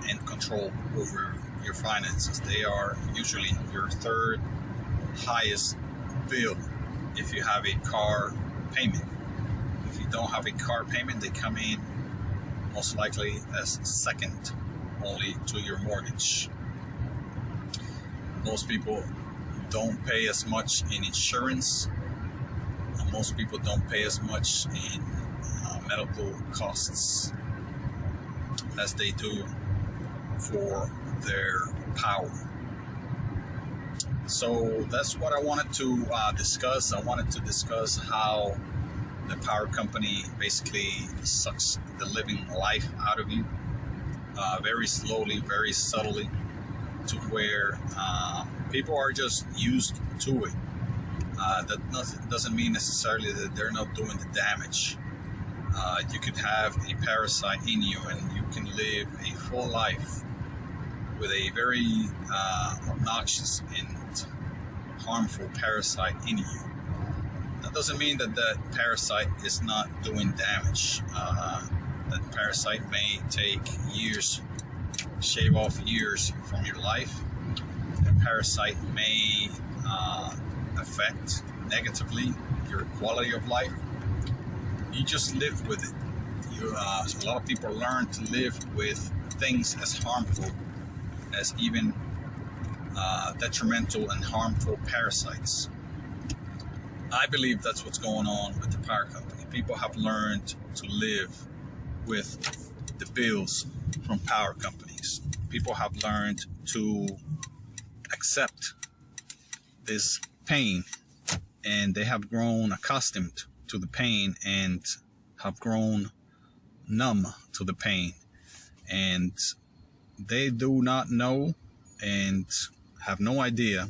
and control over your finances. They are usually your third highest bill if you have a car payment. If you don't have a car payment, they come in most likely as second only to your mortgage. Most people don't pay as much in insurance. Most people don't pay as much in medical costs as they do for their power. So that's what I wanted to discuss. I wanted to discuss how the power company basically sucks the living life out of you, very slowly, very subtly, to where people are just used to it. That doesn't mean necessarily that they're not doing the damage. You could have a parasite in you, and you can live a full life with a very obnoxious and harmful parasite in you. That doesn't mean that that parasite is not doing damage. That parasite may take years, shave off years from your life. That parasite may affect negatively your quality of life. You just live with it. A lot of people learn to live with things as harmful as even detrimental and harmful parasites. I believe that's what's going on with the power company. People have learned to live with the bills from power companies. People have learned to accept this pain, and they have grown accustomed to the pain and have grown numb to the pain, and they do not know and have no idea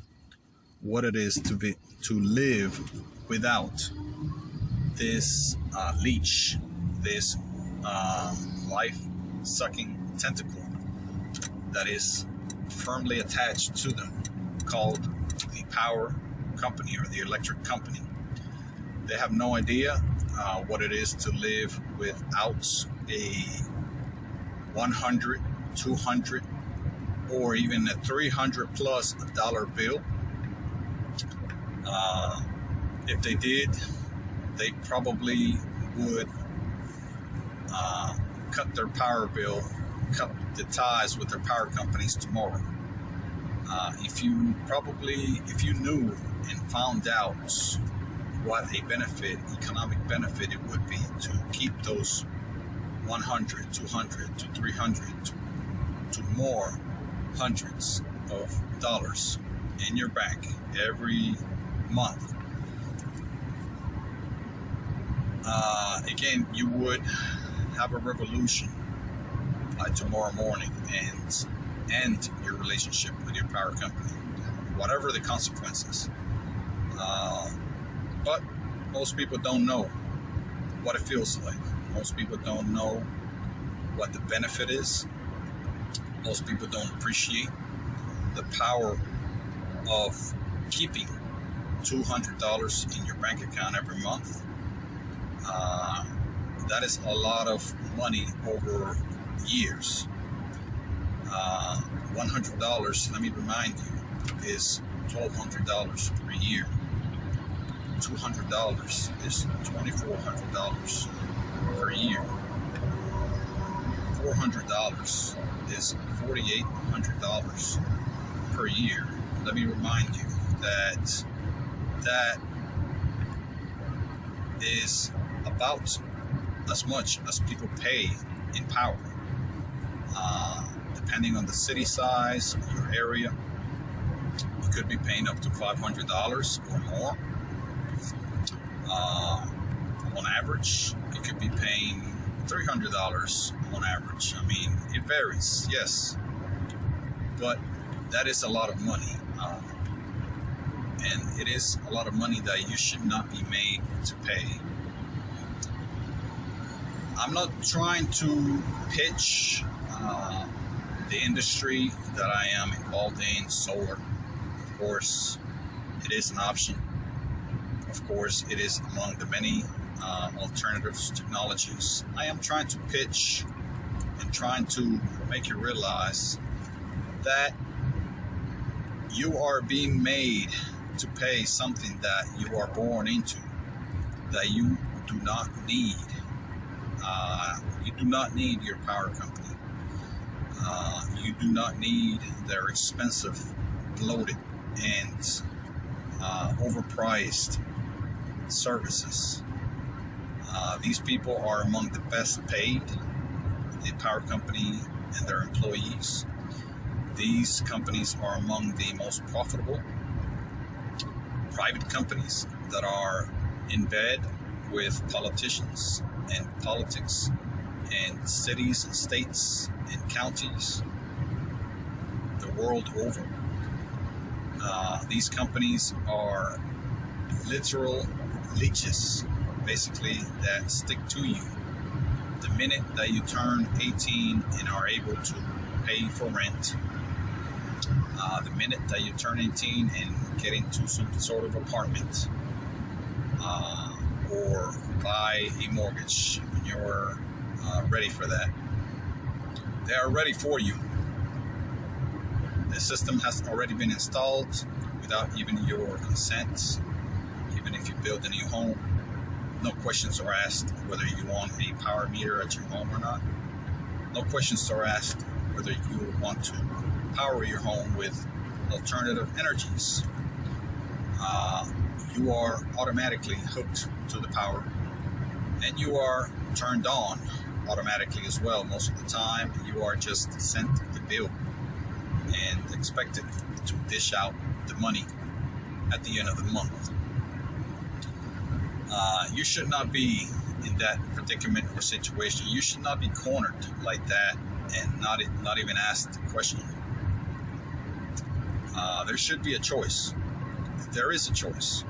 what it is to live without this leash, this life-sucking tentacle that is firmly attached to them, called the power company or the electric company. They have no idea what it is to live without a 100, 200, or even a $300+ bill. If they did, they probably would cut their power bill, cut the ties with their power companies tomorrow. If you knew and found out what a benefit, economic benefit it would be to keep those 100, 200 to 300 to more hundreds of dollars in your bank every month, again, you would have a revolution by tomorrow morning and end your relationship with your power company, whatever the consequences. But most people don't know what it feels like. Most people don't know what the benefit is. Most people don't appreciate the power of keeping $200 in your bank account every month. That is a lot of money over years. $100, let me remind you, is $1,200 per year. $200 is $2,400 per year. $400 is $4,800 per year. Let me remind you that that is about as much as people pay in power. Depending on the city size, your area, you could be paying up to $500 or more. On average, you could be paying $300 on average. I mean, it varies, yes, but that is a lot of money. And it is a lot of money that you should not be made to pay. I'm not trying to pitch the industry that I am involved in, solar. Of course, it is an option. Of course, it is among the many alternative technologies. I am trying to pitch and trying to make you realize that you are being made to pay something that you are born into, that you do not need. You do not need your power company. You do not need their expensive, bloated, and overpriced services. These people are among the best paid, the power company and their employees. These companies are among the most profitable private companies that are in bed with politicians and politics and cities and states and counties the world over. These companies are literal leeches, basically, that stick to you. The minute that you turn 18 and are able to pay for rent, the minute that you turn 18 and get into some sort of apartment, or buy a mortgage when you're ready for that, they are ready for you. The system has already been installed without even your consent. Even if you build a new home, no questions are asked whether you want a power meter at your home or not. No questions are asked whether you want to power your home with alternative energies. You are automatically hooked to the power, and you are turned on automatically as well. Most of the time, you are just sent the bill and expected to dish out the money at the end of the month. You should not be in that predicament or situation. You should not be cornered like that and not even asked the question. There should be a choice. There is a choice.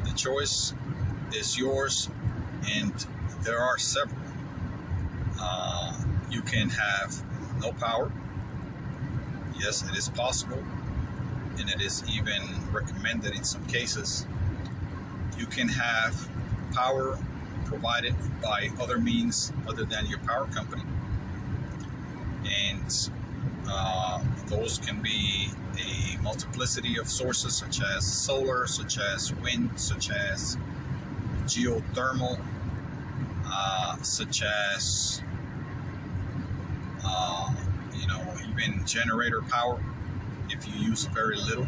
The choice is yours, and there are several. You can have no power. Yes, it is possible, and it is even recommended in some cases. You can have power provided by other means other than your power company, and those can be a multiplicity of sources, such as solar, such as wind, such as geothermal, such as even generator power. if you use very little.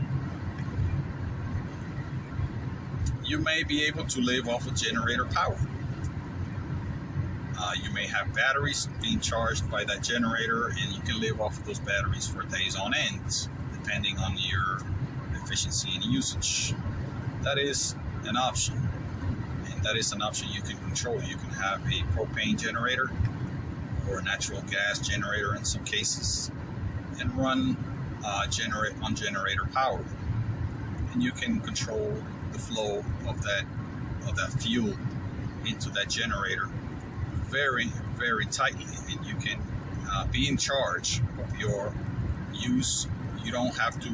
You may be able to live off of generator power. You may have batteries being charged by that generator, and you can live off of those batteries for days on end, depending on your efficiency and usage. That is an option, and that is an option you can control. You can have a propane generator or a natural gas generator in some cases, and run on generator power, and you can control the flow of that fuel into that generator very, very tightly, and you can be in charge of your use. You don't have to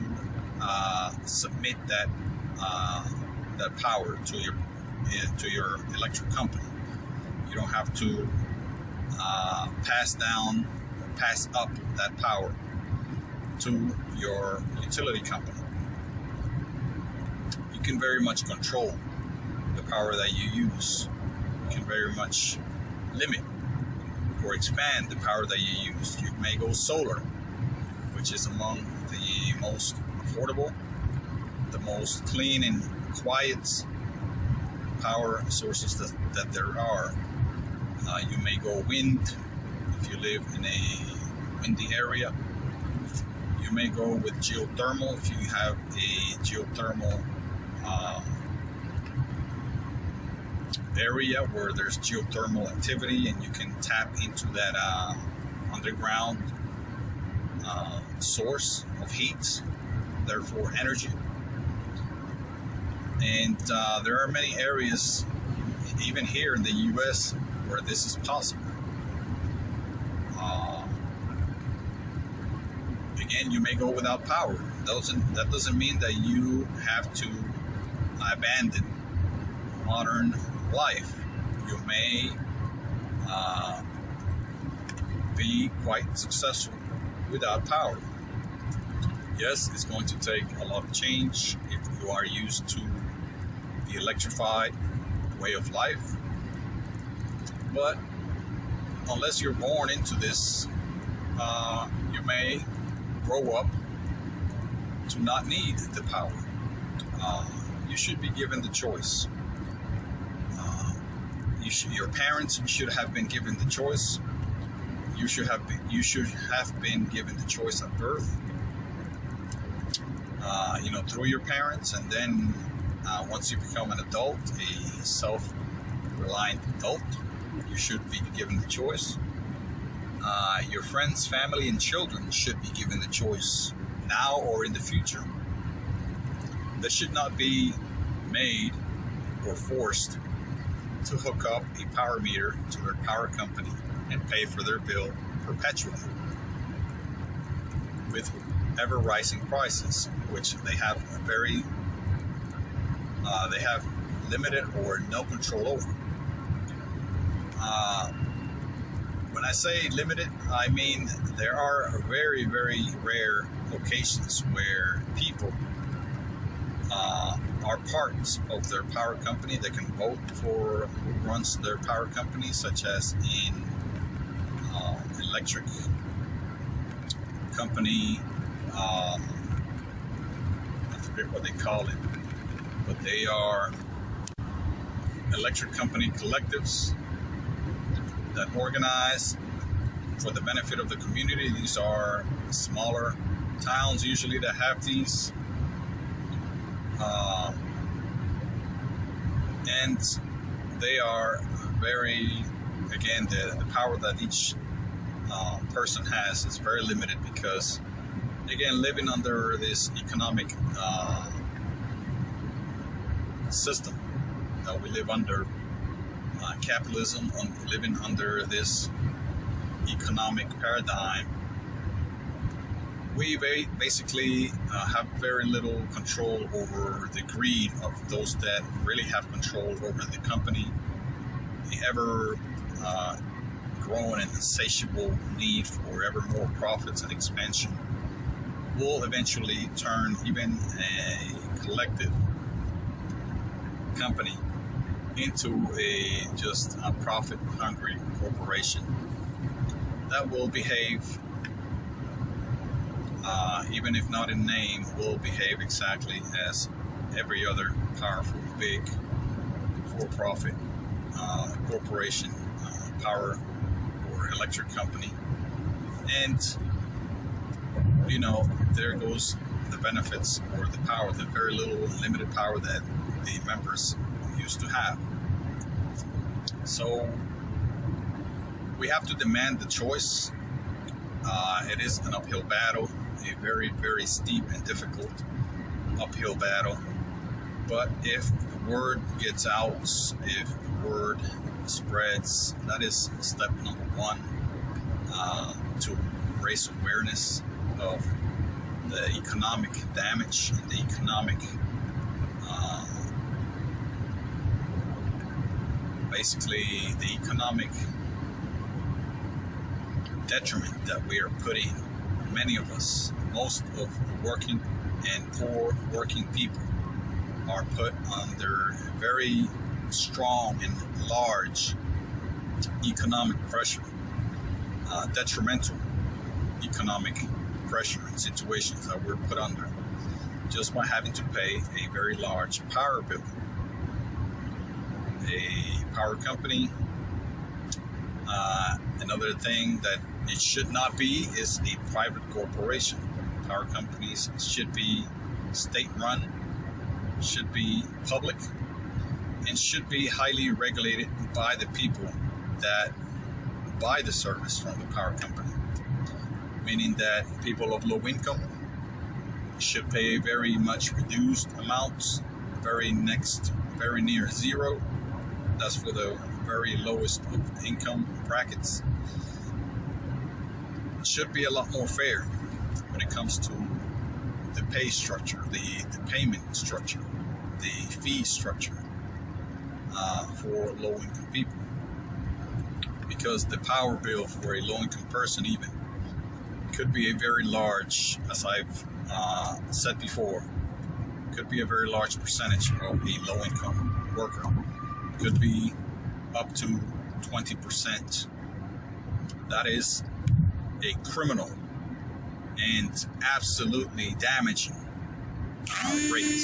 submit that power to your electric company. You don't have to pass up that power to your utility company. You can very much control the power that you use. You can very much limit or expand the power that you use. You may go solar, which is among the most affordable, the most clean and quiet power sources that there are. You may go wind if you live in a windy area. You may go with geothermal if you have a geothermal area where there's geothermal activity, and you can tap into that underground source of heat, therefore energy. And there are many areas, even here in the US, where this is possible. Again, you may go without power. That doesn't mean that you have to abandon modern life. You may be quite successful without power. Yes, it's going to take a lot of change if you are used to the electrified way of life. But unless you're born into this, you may grow up to not need the power. You should be given the choice. Your parents should have been given the choice. You should have been given the choice at birth. Through your parents, and then once you become an adult, a self-reliant adult, you should be given the choice. Your friends, family, and children should be given the choice now or in the future. They should not be made or forced to hook up a power meter to their power company and pay for their bill perpetually with ever-rising prices, which they have they have limited or no control over. When I say limited, I mean there are very, very rare occasions where people are parts of their power company. They can vote for who runs their power company, such as in electric company, I forget what they call it, but they are electric company collectives that organize for the benefit of the community. These are smaller towns usually that have these. And they are very, again, the power that each person has is very limited because, again, living under this economic system that we live under, capitalism, living under this economic paradigm, we basically have very little control over the greed of those that really have control over the company. The ever growing and insatiable need for ever more profits and expansion will eventually turn even a collective company into just a profit-hungry corporation that will behave even if not in name, will behave exactly as every other powerful, big, for-profit corporation, power or electric company. And, you know, there goes the benefits or the power, the very little limited power that the members used to have. So we have to demand the choice. It is an uphill battle, a very, very steep and difficult uphill battle. But if the word gets out, if the word spreads, that is step number one, to raise awareness of the economic damage and the economic, basically the economic detriment that we are putting, many of us, most of the working and poor working people are put under very strong and large economic pressure, detrimental economic pressure and situations that we're put under just by having to pay a very large power bill. A power company, another thing that it should not be is a private corporation. Power companies should be state-run, should be public, and should be highly regulated by the people that buy the service from the power company. Meaning that people of low income should pay very much reduced amounts, very near zero. That's for the very lowest of income brackets. It should be a lot more fair when it comes to the pay structure, the payment structure, the fee structure for low-income people. Because the power bill for a low-income person even could be a very large, as I've said before, could be a very large percentage of a low-income worker. Could be up to 20%. That is a criminal and absolutely damaging rate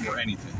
for anything.